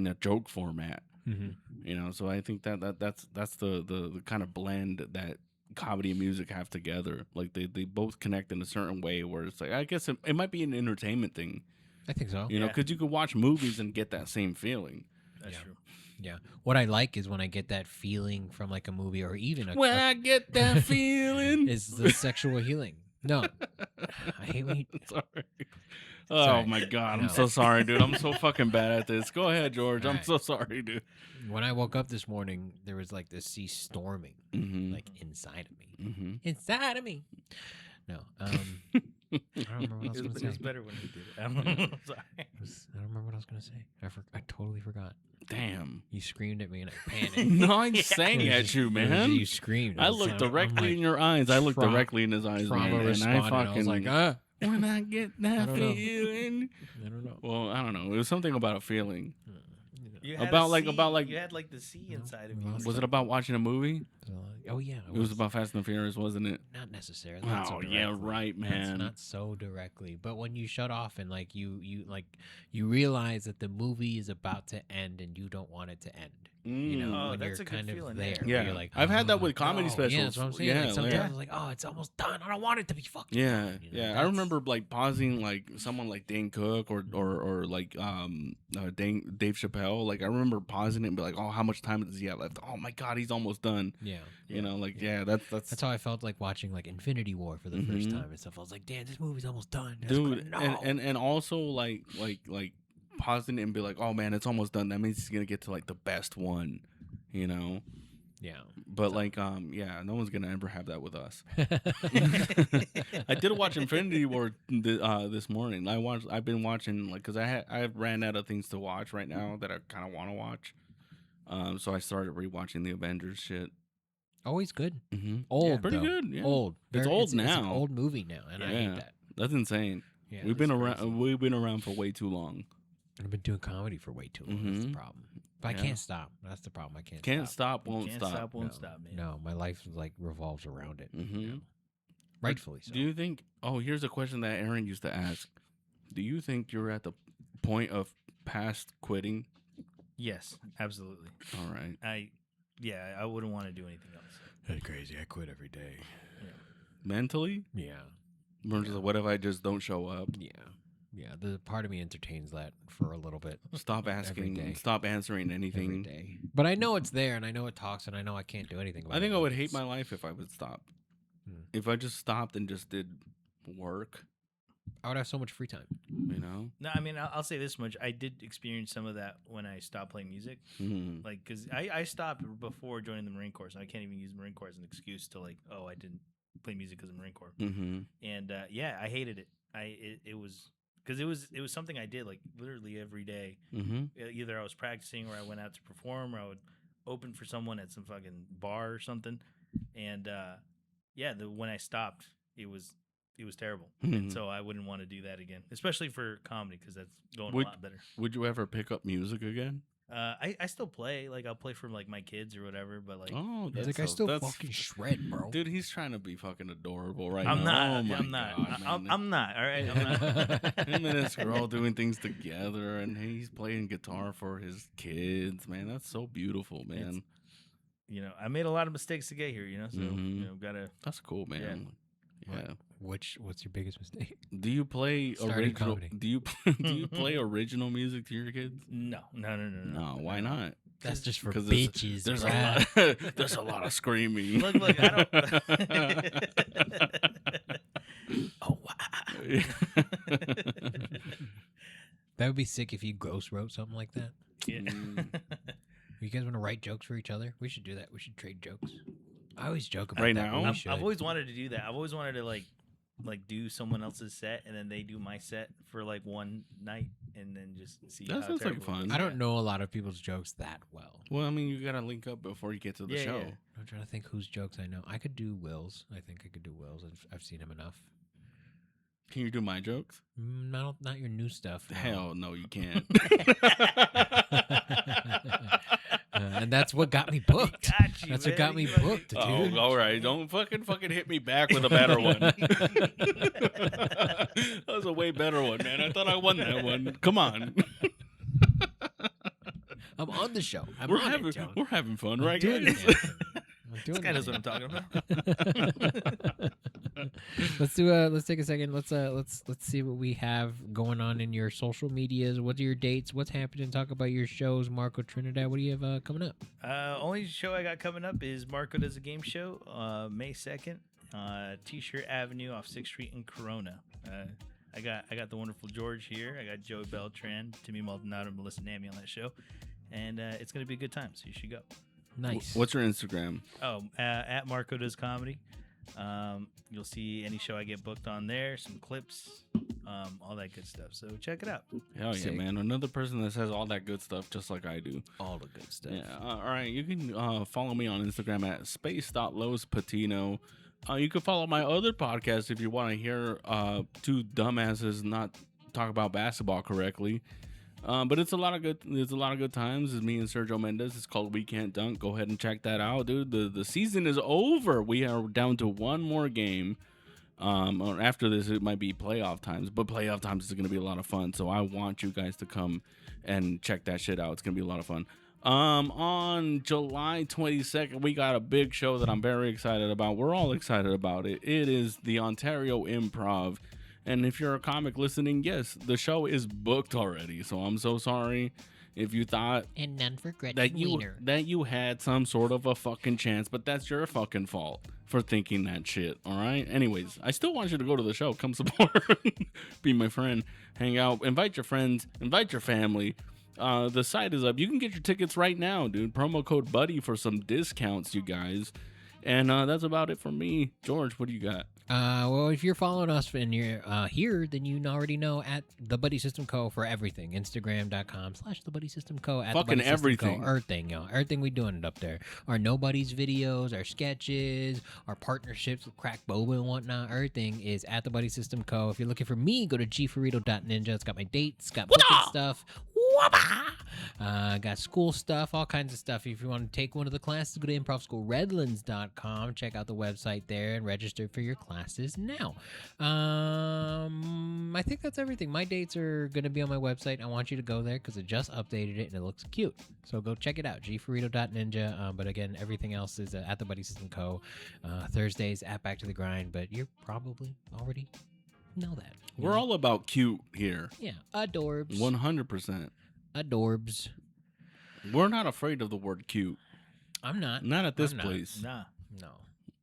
a joke format. You know, so I think that's the kind of blend that comedy and music have together. Like they both connect in a certain way where it's like, I guess it might be an entertainment thing, I think so. you know, because you could watch movies and get that same feeling. That's Yeah. true. Yeah. What I like is when I get that feeling from like a movie or even When I get that feeling. is the sexual healing. No, I hate when you, Sorry. Oh Sorry. my god, I'm No. so sorry, dude. I'm so fucking bad at this. Go ahead, George. I'm Alright. so sorry, dude. when I woke up this morning, there was like the sea storming, Mm-hmm. like inside of me. Mm-hmm. Inside of me. No. I don't remember what I was going to It say. was better when you did it. I don't know. Sorry. I don't remember what I was going to say. I totally forgot. Damn. You screamed at me and I panicked. No, I sang It was at just- you, it was man. You screamed. I was looked like- directly I'm like, in your eyes. I looked tra- directly in his eyes, trauma man. And I responded. fucking I was like, when I get I that don't know. feeling. I don't know. Well, I don't know. It was something about a feeling. You had About a like- sea- about like- you had like the sea No, inside of we you. lost Was it about watching a movie? Oh yeah, It was about Fast and the Furious, wasn't it? not necessarily. Not so Oh yeah, directly. right, man. Not so directly, but when you shut off and like you realize that the movie is about to end and you don't want it to end. You know, Oh, when that's you're a good kind of feeling, there. yeah. where Yeah, you're like, I've had that "Oh, with comedy no." specials. Yeah, that's what I'm saying. Yeah, like, sometimes yeah. I was like, oh, it's almost done. I don't want it to be fucking Yeah, done. You know, yeah. I that's- remember like pausing like someone like Dane Cook or like Dave Chappelle. Like I remember pausing it and be like, oh, how much time does he have left? Oh my god, he's almost done. Yeah. You know, like yeah, that's That's how I felt like watching like Infinity War for the first Mhm. time and stuff. I was like, damn, this movie's almost done. I was dude. like, no. And also like pausing it and be like, oh man, it's almost done. That means he's gonna get to like the best one. You know. yeah. But like yeah, no one's gonna ever have that with us. I did watch Infinity War this morning. I've been watching like because I ran out of things to watch right now that I kind of want to watch. So I started rewatching the Avengers shit. Always good. Mm-hmm. Old, pretty though. good. Yeah. Old. It's Very- old It's an now. old movie now, and I hate Yeah. that. That's insane. Yeah, we've been that's around. crazy. We've been around for way too long. I've been doing comedy for way too long. That's the Mhm. problem. But I Yeah. can't stop. That's the problem. I can't. Can't stop, won't Can't stop. stop, won't no, stop, man. No, my life like revolves around it. Mhm. you know. Rightfully so. Do you think? Oh, here's a question that Aaron used to ask. Do you think you're at the point of past quitting? Yes, absolutely. All right. I wouldn't want to do anything else. That's crazy. I quit every day. Mentally, Yeah. in terms of what if I just don't show up? Yeah. Yeah, the part of me entertains that for a little bit. Stop day. asking. Stop answering Every anything. day. But I know it's there, and I know it talks, and I know I can't do anything about it. I think I but would hate it's- my life if I would stop. Hmm. If I just stopped and just did work, I would have so much free time. you know. No, I mean, I'll say this much: I did experience some of that when I stopped playing music. Mhm. Like, because I stopped before joining the Marine Corps, so I can't even use the Marine Corps as an excuse to like, oh, I didn't play music because of the Marine Corps. Mhm. And yeah, I hated it. It was because it was something I did like literally every day. Mhm. Either I was practicing or I went out to perform or I would open for someone at some fucking bar or something. And yeah, when I stopped, it was terrible. Mhm. And so I wouldn't want to do that again, especially for comedy because that's going Would- a lot better. Would you ever pick up music again? I still play, like I'll play for like my kids or whatever, but like Oh, He's that's like, I still that's- fucking shred, bro. Dude, he's trying to be fucking adorable right I'm now. not. Oh my I'm not. God, man. I'm not. All right. I'm not. Him and his girl doing things together, and he's playing guitar for his kids. Man, that's so beautiful, man. You know, I made a lot of mistakes to get here. You know, so Mhm. you know, gotta. That's cool, man. Yeah. What's your biggest mistake? Do you play Starting original? comedy. Do you play original music to your kids? No. No, why not? That's just for 'Cause bitches. There's bruh. a lot. There's a lot of screaming. Look, I don't. Oh wow. That would be sick if you ghost wrote something like that. Yeah. You guys want to write jokes for each other? We should do that. We should trade jokes. I always joke about Right that, but now? we I've should. always wanted to do that. I've always wanted to like do someone else's set and then they do my set for like one night and then just see. That how sounds like terrible it fun. is. I don't know a lot of people's jokes that well. Well, I mean, you gotta link up before you get to the Yeah, show. yeah. I'm trying to think whose jokes I know. I could do Will's. I think I could do Will's. I've seen him enough. Can you do my jokes? Not your new stuff. no. Hell no, you can't. And that's what got me booked. Got you, That's what man. got me You fucking- booked, dude. Oh, all right. Don't fucking hit me back with a better one. That was a way better one, man. I thought I won that one. Come on. I'm on the show. I'm We're on having it, Joe. we're having fun, I'm right, doing guys? it. I'm This doing guy knows it. what I'm talking about. Let's take a second. Let's see what we have going on in your social medias. What are your dates? What's happening? Talk about your shows, Marco Trinidad. What do you have coming up? Only show I got coming up is Marco Does a Game Show, May 2nd, T-Shirt Avenue off 6th Street in Corona. I got the wonderful George here. I got Joey Beltran, Timmy Maldonado, and Melissa Nami on that show, and it's gonna be a good time. So you should go. Nice. What's your Instagram? Oh, at Marco Does Comedy. You'll see any show I get booked on there, some clips, all that good stuff. So check it out. Hell yeah, Sick. man. Another person that says all that good stuff just like I do. all the good stuff? Yeah. All right. You can follow me on Instagram at space.lospatino. You can follow my other podcast if you want to hear two dumbasses not talk about basketball correctly. But it's a lot of good times. It's me and Sergio Mendes. It's called We Can't Dunk. Go ahead and check that out, dude. The season is over. We are down to one more game. Or after this, it might be playoff times, but playoff times is going to be a lot of fun. So I want you guys to come and check that shit out. It's going to be a lot of fun. On July 22nd, we got a big show that I'm very excited about. We're all excited about it. It is the Ontario Improv. And if you're a comic listening, yes, the show is booked already. So I'm so sorry if you thought And none for Gretchen that you had some sort of a fucking chance, but that's your fucking fault for thinking that shit. All right. Anyways, I still want you to go to the show. Come support, be my friend, hang out, invite your friends, invite your family. The site is up. You can get your tickets right now, dude. Promo code Buddy for some discounts, you guys. And that's about it for me. George, what do you got? Well, if you're following us and you're here, then you already know at The Buddy System Co. for everything. Instagram.com/The Buddy System Co. At Fucking The Buddy System everything. Co. Everything, y'all. Everything we doing it up there. Our Nobody's videos, our sketches, our partnerships with Crack Boba and whatnot. Everything is at The Buddy System Co. If you're looking for me, go to gferido.ninja. It's got my dates, got booking stuff. Got school stuff, all kinds of stuff. If you want to take one of the classes, go to improvschoolredlands.com. Check out the website there and register for your classes now. I think that's everything. My dates are going to be on my website. I want you to go there because I just updated it and it looks cute. So go check it out, gferido.ninja. But again, everything else is at The Buddy System Co. Thursdays at Back to the Grind, but you're probably already know that. We're all about cute here. Yeah, adorbs. 100%. Adorbs. We're not afraid of the word cute. I'm not. Not at this I'm not. place. Nah. No.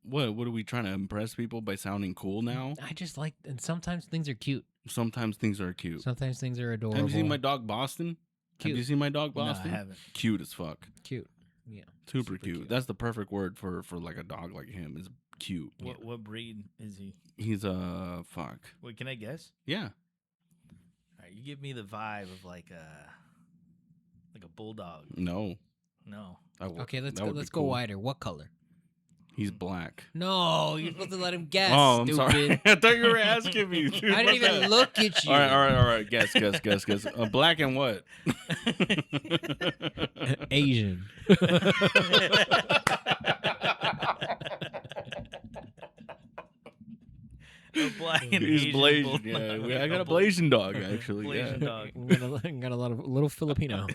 What are we trying to impress people by sounding cool now? I just like, and sometimes things are cute. Sometimes things are cute. Sometimes things are adorable. Have you seen my dog Boston? Cute. Have you seen my dog No, I Boston? haven't. Cute as fuck. Cute. Yeah. Super cute. That's the perfect word for like a dog like him is cute. What breed is he? He's a fuck. Wait, can I guess? Yeah. All right, you give me the vibe of like a bulldog. No. No. Okay, let's that go. would be Let's go cool. wider. What color? He's black. No, you're supposed to let him guess. Oh, I'm stupid. sorry. I thought you were asking me. Dude. I didn't even look at you. All right. Guess. Black and what? Asian. A black and He's Asian Blasian. bulldog. Yeah, I got a Blasian dog actually. Blasian Yeah. dog. got a lot of little Filipino.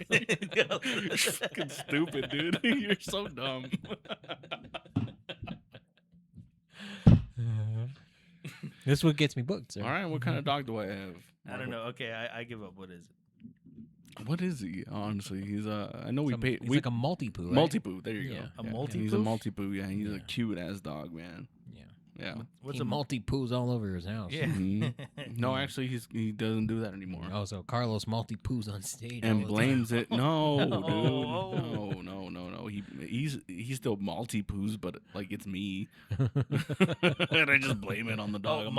You're fucking stupid, dude. You're so dumb. This is what gets me booked, sir. All right, what kind of dog do I have? I don't know. Okay, I give up. What is it? What is he? Honestly, he's I know we paid. He's We like a multi-poo, right? multi-poo. There you Yeah. go. A Yeah, multi-poo? He's a multi-poo. Yeah, he's a Yeah. cute ass dog, man. Yeah. Yeah. What's He a multi-poos all over his house. Yeah. Mhm. No, actually, he doesn't do that anymore. Oh, so Carlos multi-poos on stage. all And the time. blames it. No, dude. Oh. No. He's still multi-poos, but like it's me. And I just blame it on the dog. Oh, I'm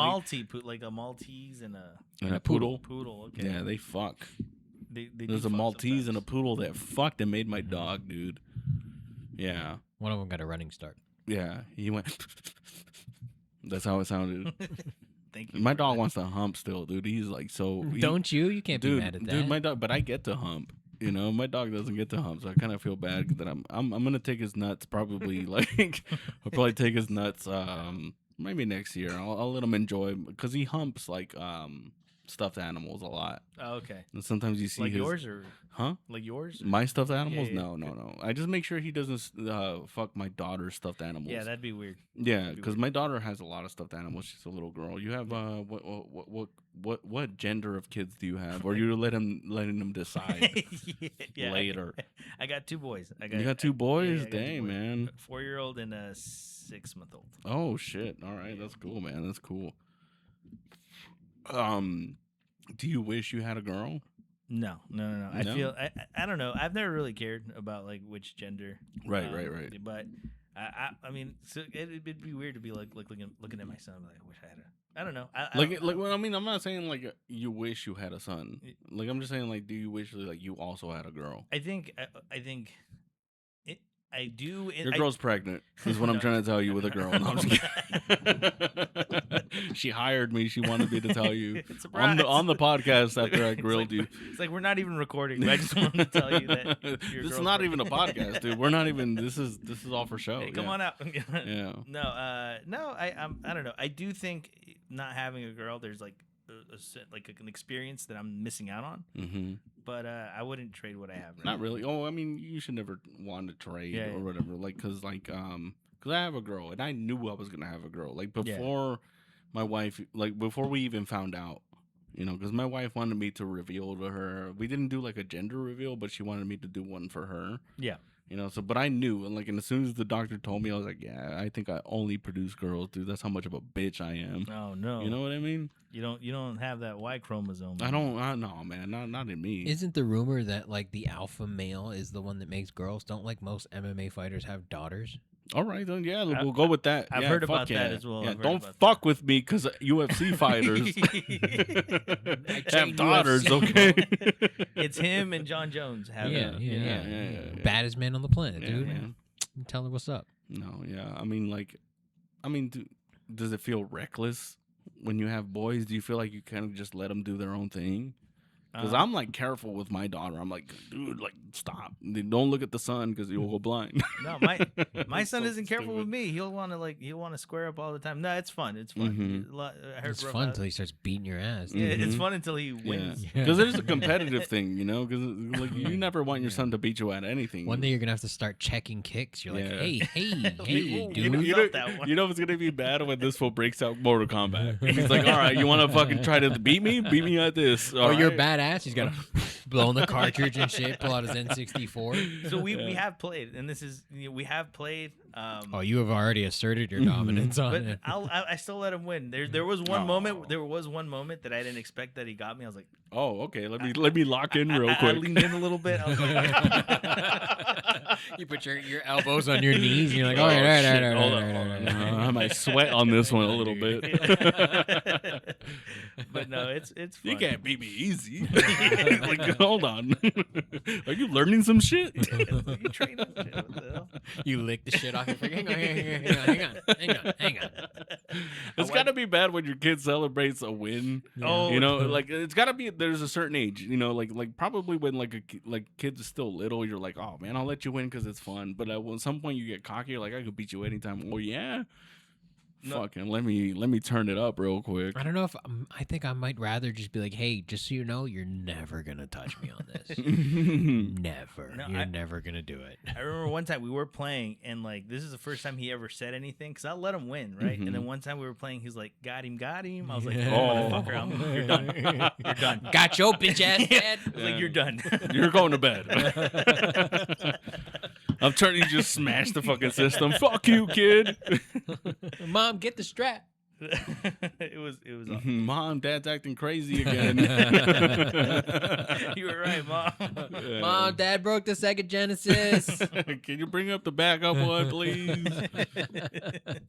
like a Maltese and a like, and a poodle. poodle. Okay. Yeah, they fuck. They There's do a fuck Maltese and a sometimes. poodle that fucked and made my dog, dude. Yeah. One of them got a running start. Yeah. He went. That's how it sounded. Thank you. My for dog that. wants to hump still, dude. He's like so. Don't you? You can't dude, be mad at that. Dude, my dog, but I get to hump. You know, my dog doesn't get to hump, so I kind of feel bad that I'm gonna take his nuts. Probably like I'll probably take his nuts. Maybe next year. I'll let him enjoy because he humps like stuffed animals a lot, Oh, okay. and sometimes you see Like his yours or huh. like yours? My stuffed animals? yeah. No. I just make sure he doesn't fuck my daughter's stuffed animals. Yeah, that'd be weird. Yeah, be because weird. my daughter has a lot of stuffed animals. She's a little girl. You have what gender of kids do you have, or you letting them decide Yeah, later? I got two boys. You got two boys? I got two Dang, boys. man. A 4-year-old and a 6-month-old. Oh shit! All right, that's cool, man. That's cool. Do you wish you had a girl? No. No? I feel I don't know. I've never really cared about like which gender. Right. But I mean, so it'd be weird to be like looking at my son. Like, I wish I had a. I don't know. Well, I mean, I'm not saying like you wish you had a son. Like, I'm just saying like, do you wish like you also had a girl? I think I do. Your girl's pregnant. Is what I'm No. trying to tell you with a girl. No, I'm just kidding. She hired me. She wanted me to tell you Surprise. on the podcast after I It's grilled like- you. It's like we're not even recording. I just wanted to tell you that. This is not even a podcast, dude. We're not even. This is all for show. Hey, come yeah. on out. Yeah. No, I don't know. I do think not having a girl, there's like an experience that I'm missing out on. Mm-hmm. But I wouldn't trade what I have. Right Not now. really. Oh, I mean, you should never want to trade Yeah, or yeah. whatever. Like, cause I have a girl, and I knew I was gonna have a girl. Like Yeah. before my wife, like before we even found out, you know, because my wife wanted me to reveal to her. We didn't do like a gender reveal, but she wanted me to do one for her. Yeah. You know, so but I knew, and as soon as the doctor told me, I was like, yeah, I think I only produce girls, dude. That's how much of a bitch I am. Oh no. You know what I mean? You don't have that Y chromosome. I don't. No, man, not in me. Isn't the rumor that like the alpha male is the one that makes girls? Don't like most MMA fighters have daughters? All right, then yeah, we'll go with that. I've Yeah, heard fuck about that yeah. as well. Yeah, I've heard don't about fuck with me because UFC fighters have train daughters. UFC. Okay, It's him and John Jones have. yeah. Baddest man on the planet, Yeah, dude. man. Tell her what's up. No, yeah. I mean, does it feel reckless when you have boys? Do you feel like you kind of just let them do their own thing? Because I'm like careful with my daughter. I'm like, dude, like stop. Don't look at the sun because you'll go blind. No, my son isn't careful with me. He'll want to square up all the time. No, it's fun. It's fun. It's fun until he starts beating your ass. Yeah, it's fun until he wins. Because there's a competitive thing, you know. Because like you never want your son to beat you at anything. One day you're gonna have to start checking kicks. You're like, hey, dude. You know it's gonna be bad when this fool breaks out Mortal Kombat. He's like, all right, you want to fucking try to beat me? Beat me at this. Or you're badass. He's got to blow in the cartridge and shit. Pull out his N64. So we have played, and this is we have played. You have already asserted your dominance on but it. I still let him win. There was one moment. There was one moment that I didn't expect that he got me. I was like, oh, okay. Let me lock in real quick. I leaned in a little bit. I was like, you put your elbows on your knees. And you're like, all right. I might sweat on this one a little bit. But no, it's fun. You can't beat me easy. Like, hold on. Are you learning some shit? You train us, shit, what the hell? You lick the shit off your finger. Hang on. It's got to be bad when your kid celebrates a win. Oh, you know, like it's got to be. There's a certain age, you know, like probably when like kids are still little, you're like, oh man, I'll let you win because it's fun. But at some point you get cocky, you're like, I could beat you anytime. Oh yeah. No. Fucking let me turn it up real quick. I don't know if I think I might rather just be like, hey, just so you know, you're never gonna touch me on this. Never. No, you're never gonna do it. I remember one time we were playing, and like this is the first time he ever said anything because I let him win, right? And then one time we were playing, he's like, got him. I was like, oh motherfucker, you're done. You're done. Got your bitch ass dad. I was like, you're done. You're going to bed. I'm turning to just smash the fucking system. Fuck you, kid. Mom, get the strap. It was awesome. Mom, Dad's acting crazy again. You were right, Mom. Mom, Dad broke the Sega Genesis. Can you bring up the backup one, please?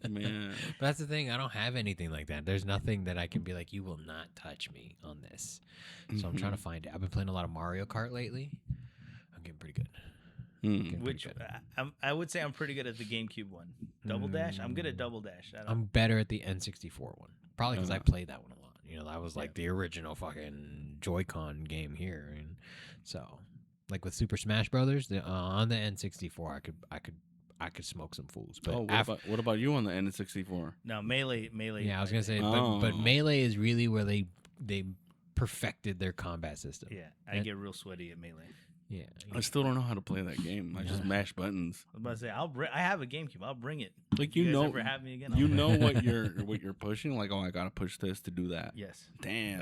Man. But that's the thing. I don't have anything like that. There's nothing that I can be like, you will not touch me on this. So I'm trying to find it. I've been playing a lot of Mario Kart lately. I'm getting pretty good. Which I would say I'm pretty good at the GameCube one. Double Dash? I'm good at Double Dash. I'm better at the N64 one. Probably because I played that one a lot. You know, that was like the original fucking Joy-Con game here. And so, like with Super Smash Brothers, on the N64, I could smoke some fools. But what about you on the N64? No, Melee. Yeah, I was gonna say, but Melee is really where they perfected their combat system. Yeah, I get real sweaty at Melee. Yeah, I still don't know how to play that game. I just mash buttons. I was about to say I have a GameCube. I'll bring it. Like you know, ever have me again? You know what you're pushing. Like, oh, I gotta push this to do that. Yes. Damn.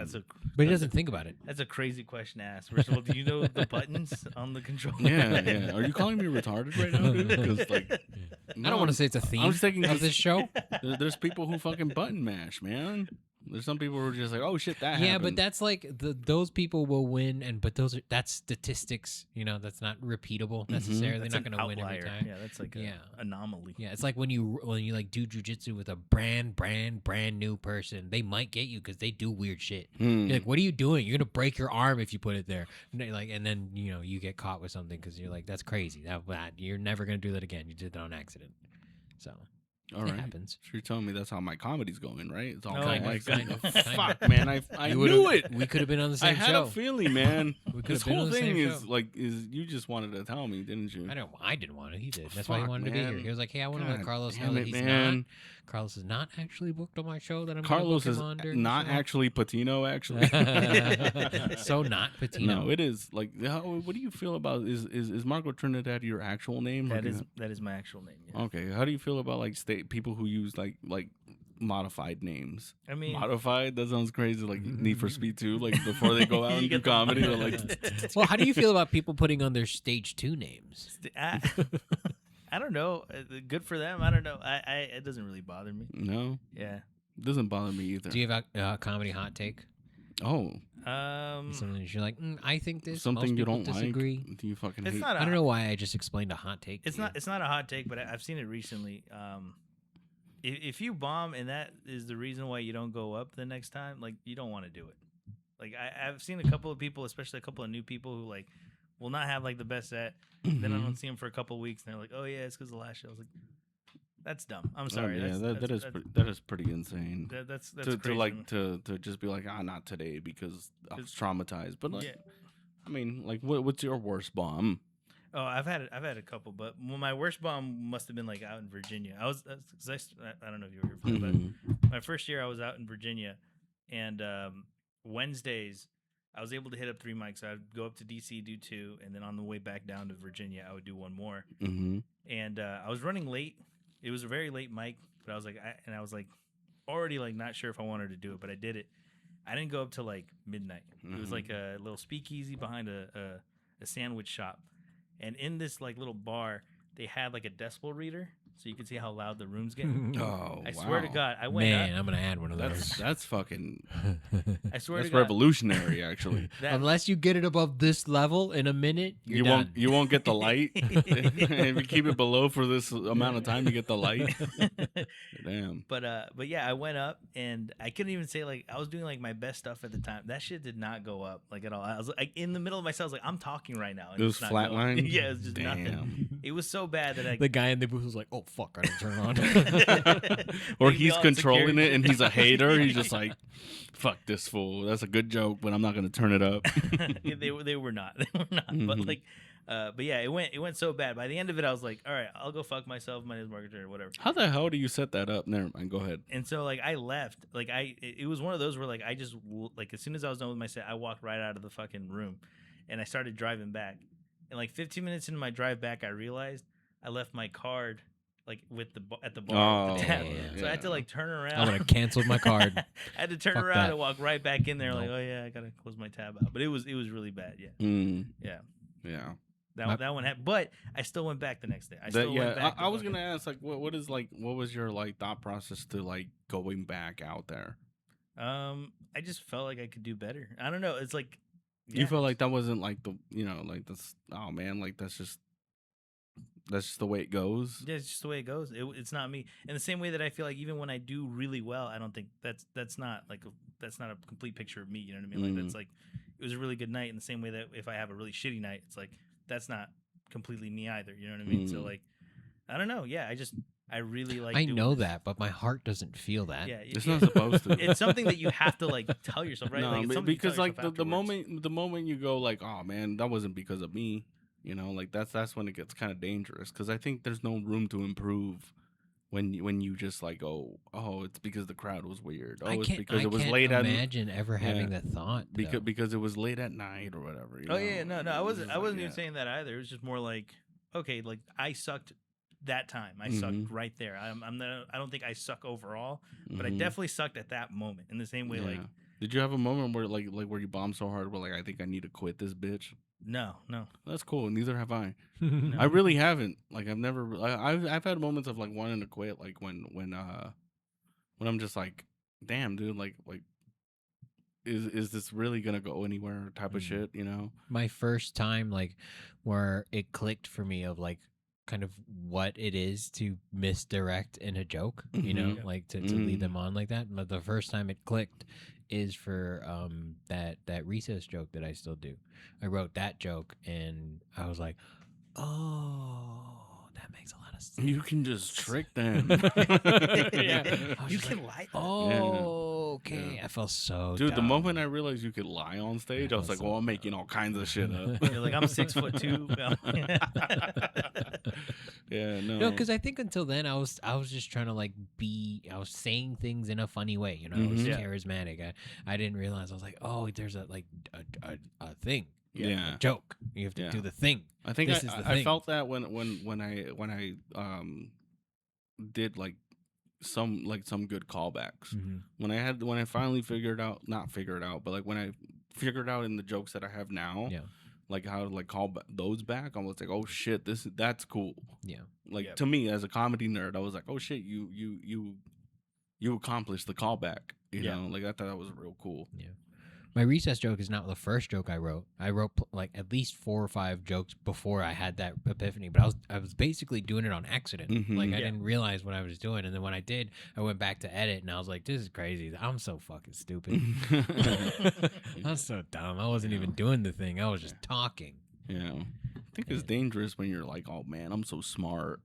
But he doesn't think about it. That's a crazy question to ask. First of all, do you know the buttons on the controller? Yeah. Are you calling me retarded right now, dude? Because like, I don't want to say it's a theme. I was thinking of this show. There's people who fucking button mash, man. There's some people who are just like, oh shit, that happened. Yeah, but that's like those people will win, but that's statistics. You know, that's not repeatable necessarily. That's They're not going to win every time. Yeah, that's like an anomaly. Yeah, it's like when you like do jujitsu with a brand new person, they might get you because they do weird shit. You're like, what are you doing? You're gonna break your arm if you put it there. And then you get caught with something because you're like, that's crazy. You're never gonna do that again. You did that on accident. So. All right. It happens. So you're telling me that's how my comedy's going, right? It's all kind of. Fuck, man. I knew it. We could have been on the same show. I had a feeling, man. This whole thing is you just wanted to tell me, didn't you? I didn't want it. He did. That's why he wanted to be here. He was like, hey, I want to let Carlos know that he's not. Carlos is not actually booked on my show that I'm Carlos is not actually Patino, actually. So not Patino. No, it is. Like, what do you feel about is Marco Trinidad your actual name? That is my actual name. Yeah. Okay. How do you feel about like people who use like modified names? I mean, modified. That sounds crazy. Like Need for Speed 2. Like before they go out and do comedy, they're like. Well, how do you feel about people putting on their stage 2 names? I don't know. Good for them. I don't know. It doesn't really bother me. No. Yeah. It doesn't bother me either. Do you have a comedy hot take? Oh. Something you're like, I think this. Something most you don't disagree. Like? Do you fucking hate? I don't know why I just explained a hot take. It's not a hot take, but I've seen it recently. If you bomb and that is the reason why you don't go up the next time, like you don't want to do it. Like I've seen a couple of people, especially a couple of new people who like will not have like the best set. Then I don't see them for a couple of weeks, and they're like, "Oh yeah, it's because the last show." I was like, That's dumb. I'm sorry. Yeah, that's that is pretty insane. That's to crazy. like to just be like, not today because I was traumatized. But like, Yeah. I mean, like, what's your worst bomb? Oh, I've had a couple, but my worst bomb must have been like out in Virginia. I don't know if you were here for that, but my first year I was out in Virginia, and Wednesdays I was able to hit up 3 mics. I'd go up to DC, do 2, and then on the way back down to Virginia I would do 1 more. Mm-hmm. And I was running late. It was a very late mic, but I was like already like not sure if I wanted to do it, but I did it. I didn't go up till like midnight. It was like a little speakeasy behind a sandwich shop. And in this like little bar, they had like a decibel reader, so you could see how loud the room's getting. Oh, I swear to God, I went Man, up. I'm gonna add one of those. That's fucking. I swear That's to God, revolutionary, actually. Unless you get it above this level in a minute, you're done. You won't get the light. If you keep it below for this amount of time, you get the light. Damn. But yeah, I went up and I couldn't even say like I was doing like my best stuff at the time. That shit did not go up like at all. I was like in the middle of myself. I was like, I'm talking right now. And It was it's not going. flatline? Yeah, it was just Damn. nothing. It was so bad that I. The guy in the booth was like, "Oh fuck, I didn't turn it on." Or Maybe he's all controlling security. it and he's a hater. He's just like, fuck this fool. That's a good joke, but I'm not gonna turn it up. Yeah, they were not. They were not. But like, but yeah, it went so bad. By the end of it, I was like, all right, I'll go fuck myself. My name is Margaret or whatever. How the hell do you set that up? Never mind. Go ahead. And so like I left. Like it was one of those where like I just like as soon as I was done with my set, I walked right out of the fucking room, and I started driving back. And like 15 minutes into my drive back, I realized I left my card like at the bar. With the tab. yeah. So I had to like turn around. I would have canceled my card. I had to turn Fuck around that. and walk right back in there. Like, Nope. oh yeah, I gotta close my tab out. But it was really bad. Yeah, Yeah. yeah. My- That one happened. But I still went back the next day. I was gonna ask like what was your like thought process to like going back out there? I just felt like I could do better. I don't know. It's like You felt like that wasn't like the like that's oh man like that's just the way it goes. Yeah, it's just the way it goes. It's not me. In the same way that I feel like even when I do really well, I don't think that's not a complete picture of me. You know what I mean? Like that's like it was a really good night. In the same way that if I have a really shitty night, it's like that's not completely me either. You know what I mean? So like I don't know. Yeah, I really like. I doing know this. that, but my heart doesn't feel that. Yeah, It's not supposed to. It's something that you have to like tell yourself, right? No, like, it's something you tell because like yourself the afterwards. moment you go like, oh man, that wasn't because of me. Like that's when it gets kind of dangerous because I think there's no room to improve when you just like oh it's because the crowd was weird. Oh, it's because it was late at imagine ever having that thought. because it was late at night or whatever. Oh yeah, no, I wasn't It's like, even saying that either. It was just more like, okay, like I sucked that time. I sucked right there. I don't think I suck overall, but I definitely sucked at that moment. In the same way, like, did you have a moment where like where you bombed so hard, where like I think I need to quit this bitch? no. That's cool. Neither have I. No. I really haven't. Like I've never. I've had moments of like wanting to quit, like when I'm just like, damn, dude, like is this really gonna go anywhere? Type of shit, My first time, like, where it clicked for me of like kind of what it is to misdirect in a joke, Mhm. like to lead them on like that. But the first time it clicked is for that recess joke that I still do. I wrote that joke and I was like, oh, that makes a lot of sense. You can just trick them. Yeah. I was You just can like, lie. oh, okay. Yeah. I felt so Dude, the dumb. moment I realized you could lie on stage, I was like, so well, I'm making all kinds of shit up. You're like, I'm 6'2". Yeah, no. No, because I think until then I was just trying to like I was saying things in a funny way, I was Yeah. charismatic. I didn't realize I was like, oh, there's a thing, Yeah. a joke. You have to Yeah. do the thing. I think This is the I thing. felt that when I did like some good callbacks. When I finally not figured out, but like when I figured out in the jokes that I have now, Yeah. like how to like call those back, I was like, oh shit, that's cool. Yeah. Like Yep. to me as a comedy nerd, I was like, oh shit, you accomplished the callback. You Yeah. know, like I thought that was real cool. Yeah. My recess joke is not the first joke I wrote. I wrote like at least 4 or 5 jokes before I had that epiphany, but I was basically doing it on accident. Mhm. Like I Yeah. didn't realize what I was doing, and then when I did, I went back to edit, and I was like, "This is crazy. I'm so fucking stupid. I'm so dumb. I wasn't even doing the thing. I was just talking." Yeah. I think it's dangerous when you're like, oh man, I'm so smart.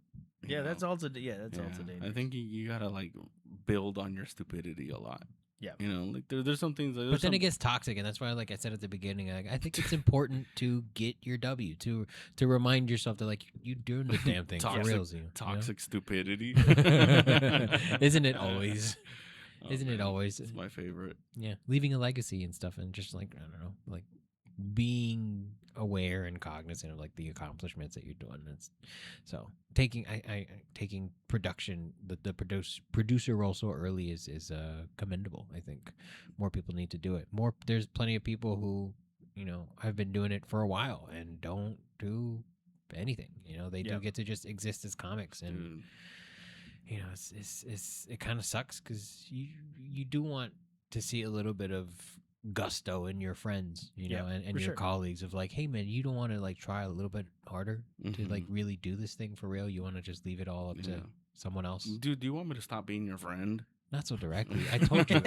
you know? That's also also I dangerous. think you gotta like build on your stupidity a lot. Yeah. You know, like there's some things. But then it gets toxic, and that's why, like I said at the beginning, I think it's important to get your W to remind yourself that like you doing the damn thing for Toxic- reals, you know? toxic stupidity. Isn't it always? Oh, Isn't it man, always? It's my favorite. Yeah, leaving a legacy and stuff, and just like I don't know, like being aware and cognizant of like the accomplishments that you're doing. So taking taking production the producer role so early is commendable. I think more people need to do it. There's plenty of people who have been doing it for a while and don't do anything. They do get to just exist as comics, and it kind of sucks because you do want to see a little bit of gusto in your friends, and your sure. colleagues of like, hey man, you don't want to like try a little bit harder to like really do this thing for real. You want to just leave it all up to someone else. Dude, do you want me to stop being your friend? Not so directly. I told you,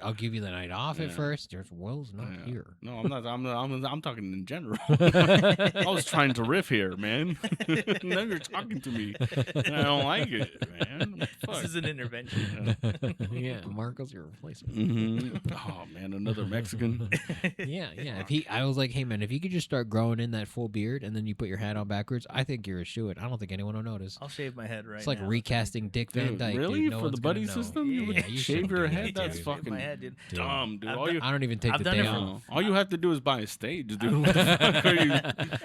I'll give you the night off at first. There's Will's not here. No, I'm not. I'm talking in general. I was trying to riff here, man. Now you're talking to me, and I don't like it, man. Fuck. This is an intervention. Yeah, Marco's your replacement. Oh man, another Mexican. Yeah. I was like, hey man, if you could just start growing in that full beard and then you put your hat on backwards, I think you're a shoo-it. I don't think anyone will notice. I'll shave my head right. It's like now. recasting Dick Van Dude, Dyke. really? Dude. No For one's the gonna buddy know. system? You would Yeah, you shave shouldn't your do head? that, That's dude. fucking my head, dude. dumb, dude. I don't even take I've the done day it off. All you have to do is buy a stage, dude. What the fuck are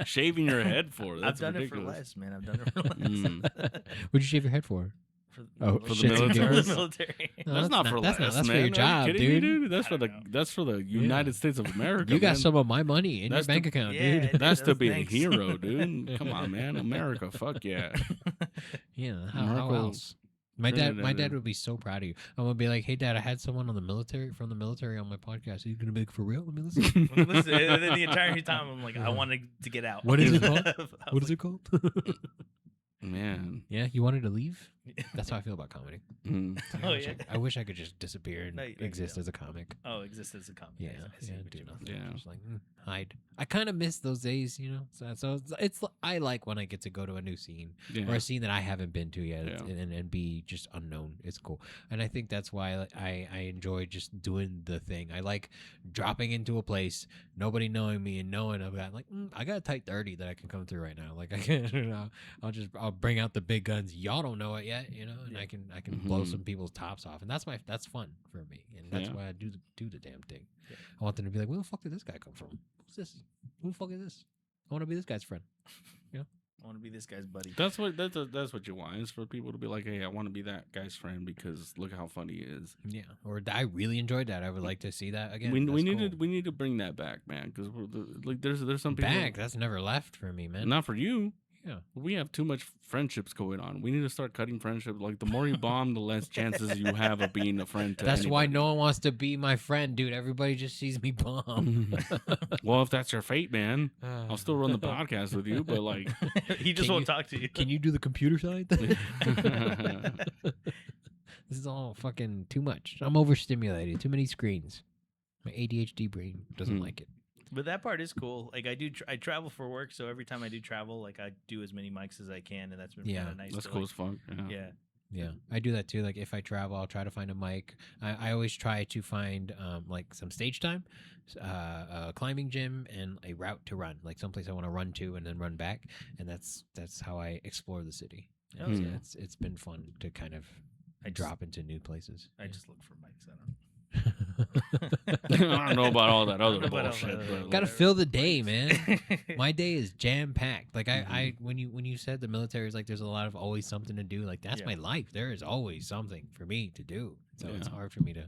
you shaving your head for? I've That's done ridiculous. it for less, man. I've done it for less. What'd you shave your head for? For, Oh, For the shits and military? giggles. the military. No, That's not for less, That's man. for your Are you job, kidding me, dude. That's for I the don't know. that's for the United States of America. You got man. some of my money in That's your bank the- account, Yeah, dude. dude. That's to be Thanks. a hero, dude. Come on, man. America, fuck yeah. Yeah, how Marco else? My dad Trinidad. would be so proud of you. I'm gonna be like, hey dad, I had someone from the military on my podcast. Are you gonna be like, for real? Let me listen. Listen, and then the entire time I'm like, I wanted to get out. What is it called? I was What is like, it called? Man. Yeah, you wanted to leave? That's how I feel about comedy. Mm. Oh, yeah. I wish I could just disappear and No, you exist don't. as a comic. Oh, exist as a comic. Yeah, I see what do you mean. nothing. Yeah. Just like hide. I kind of miss those days, So it's I like when I get to go to a new scene Yeah. or a scene that I haven't been to yet, Yeah. and be just unknown. It's cool, and I think that's why I enjoy just doing the thing. I like dropping into a place, nobody knowing me, and knowing I got a tight 30 that I can come through right now. Like I can, I'll bring out the big guns. Y'all don't know it yet, and I can blow some people's tops off, and that's fun for me, and that's Yeah. why I do the damn thing. Yeah. I want them to be like, where the fuck did this guy come from? Who's this? Who the fuck is this? I want to be this guy's friend. I want to be this guy's buddy. That's what you want. Is for people to be like, hey, I want to be that guy's friend because look how funny he is. Yeah, or I really enjoyed that. I would like to see that again. we That's need cool. to we need to bring that back, man. Because there's some people Back. That's never left for me, man. not for you. Yeah. We have too much friendships going on. We need to start cutting friendships. Like the more you bomb, the less chances you have of being a friend to That's why anybody. no one wants to be my friend, dude. Everybody just sees me bomb. Well, if that's your fate, man, I'll still run the podcast with you. But like, He just Can won't you- talk to you. Can you do the computer side? This is all fucking too much. I'm overstimulated. Too many screens. My ADHD brain doesn't like it. But that part is cool. Like I do, I travel for work, so every time I do travel, like I do as many mics as I can, and that's been Yeah, kind of nice. that's to, cool like, as fuck. Yeah. Yeah. Yeah, I do that too. Like if I travel, I'll try to find a mic. I always try to find like some stage time, a climbing gym, and a route to run, like someplace I want to run to and then run back. And that's how I explore the city. Oh, And yeah. it's been fun to kind of I just- drop into new places. I just look for mics. I don't. I don't know about all that I other don't know about all bullshit, that but other- like, Gotta whatever. fill the day, man. My day is jam packed. Like I when you said the military is like there's a lot of always something to do. Like that's Yeah. my life. There is always something for me to do. So it's Yeah. hard for me to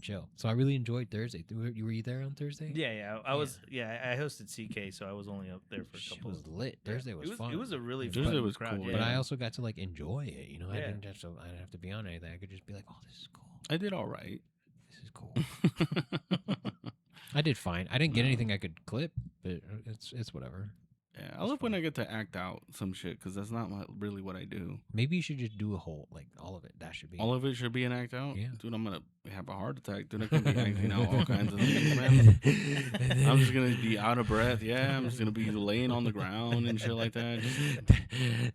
chill. So I really enjoyed Thursday. Were you there on Thursday? Yeah. I was. Yeah, I hosted CK, so I was only up there for a Shit couple. was lit. yeah. Thursday was fun. It was a really Thursday fun was crowd. cool, Yeah. But I also got to like enjoy it. I Yeah. didn't have to be on anything. I could just be like, oh, this is cool. I did all right. This is cool. I did fine. I didn't get anything I could clip, but it's whatever. Yeah, I love when I get to act out some shit because that's not really what I do. Maybe you should just do a whole, like, all of it. That should be All of it should be an act out. Yeah. Dude, I'm gonna have a heart attack. Dude, I can be acting out all kinds of things, man. I'm just gonna be out of breath. Yeah, I'm just gonna be laying on the ground and shit like that.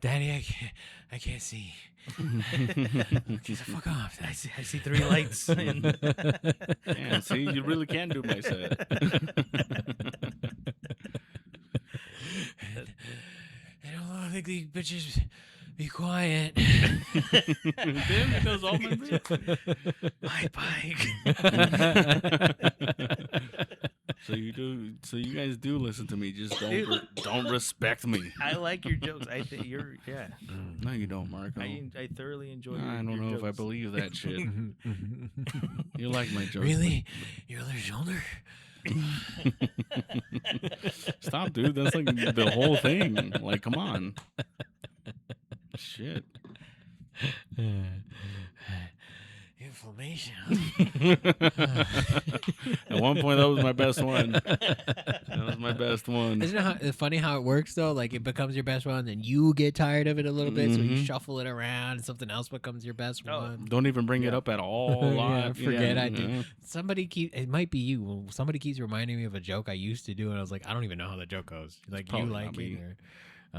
Daddy, I can't see. Get the fuck off. I see 3 lights. Yeah, see, you really can do my set. I don't think these bitches be quiet. Damn, it does all my bits. My bike. So you guys do listen to me. Just Dude. don't respect me. I like your jokes. I think you're No, you don't, Marco. I thoroughly enjoy. I don't your know if I jokes. believe that shit. You like my jokes. Really? Your other shoulder? Stop, dude. That's like the whole thing. Like, come on. Shit. Inflammation. At one point, that was my best one. That was my best one. Isn't it funny how it works though? Like it becomes your best one, then you get tired of it a little bit, so you Mhm. shuffle it around, and something else becomes your best Oh. one. Don't even bring it up at all. Yeah, forget I do. Yeah. It might be you. Somebody keeps reminding me of a joke I used to do, and I was like, I don't even know how the joke goes. Like you probably like not me. it, or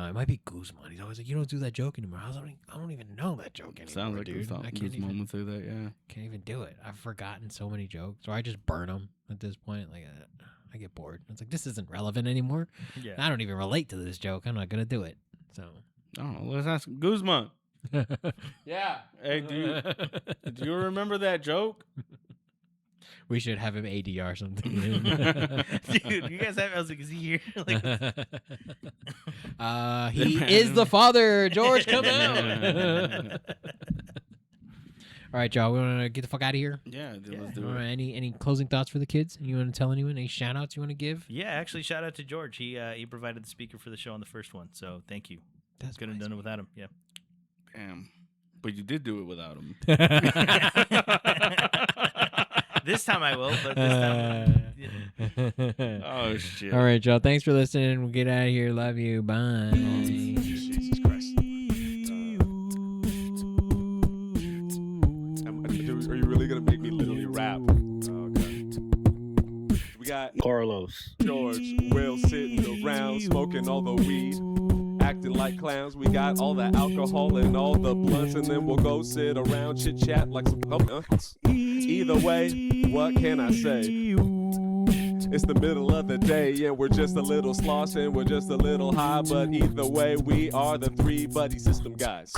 it might be Guzman. He's always like, you don't do that joke anymore. I don't even know that joke anymore. Sounds like dude. I can't even, moment through that. Yeah. can't even do it. I've forgotten so many jokes, or I just burn them at this point. Like I get bored. It's like this isn't relevant anymore. Yeah. I don't even relate to this joke. I'm not gonna do it. So. I don't know. Let's ask Guzman. Yeah. Hey, do you remember that joke? We should have him ADR something. Dude, you guys have. I was like, is he here? Like, He is the father. George, come out. All right, y'all. We want to get the fuck out of here. Yeah, dude, let's All do right, it. any closing thoughts for the kids? You want to tell anyone? Any shout outs you want to give? yeah, actually, shout out to George. He provided the speaker for the show on the first one, so thank you. That's Couldn't have done it without him. Yeah. Damn. But you did do it without him. This time I will, but this time. Yeah. Oh, shit. All right, y'all. Thanks for listening. We'll get out of here. Love you. Bye. Jesus Christ. Are you really going to make me literally rap? Okay. We got Carlos. George, Will sitting around smoking all the weed, acting like clowns. We got all the alcohol and all the blunts, and then we'll go sit around chit chat like some. Either way, what can I say? It's the middle of the day and we're just a little slosh and we're just a little high, but either way, we are the 3 buddy system guys.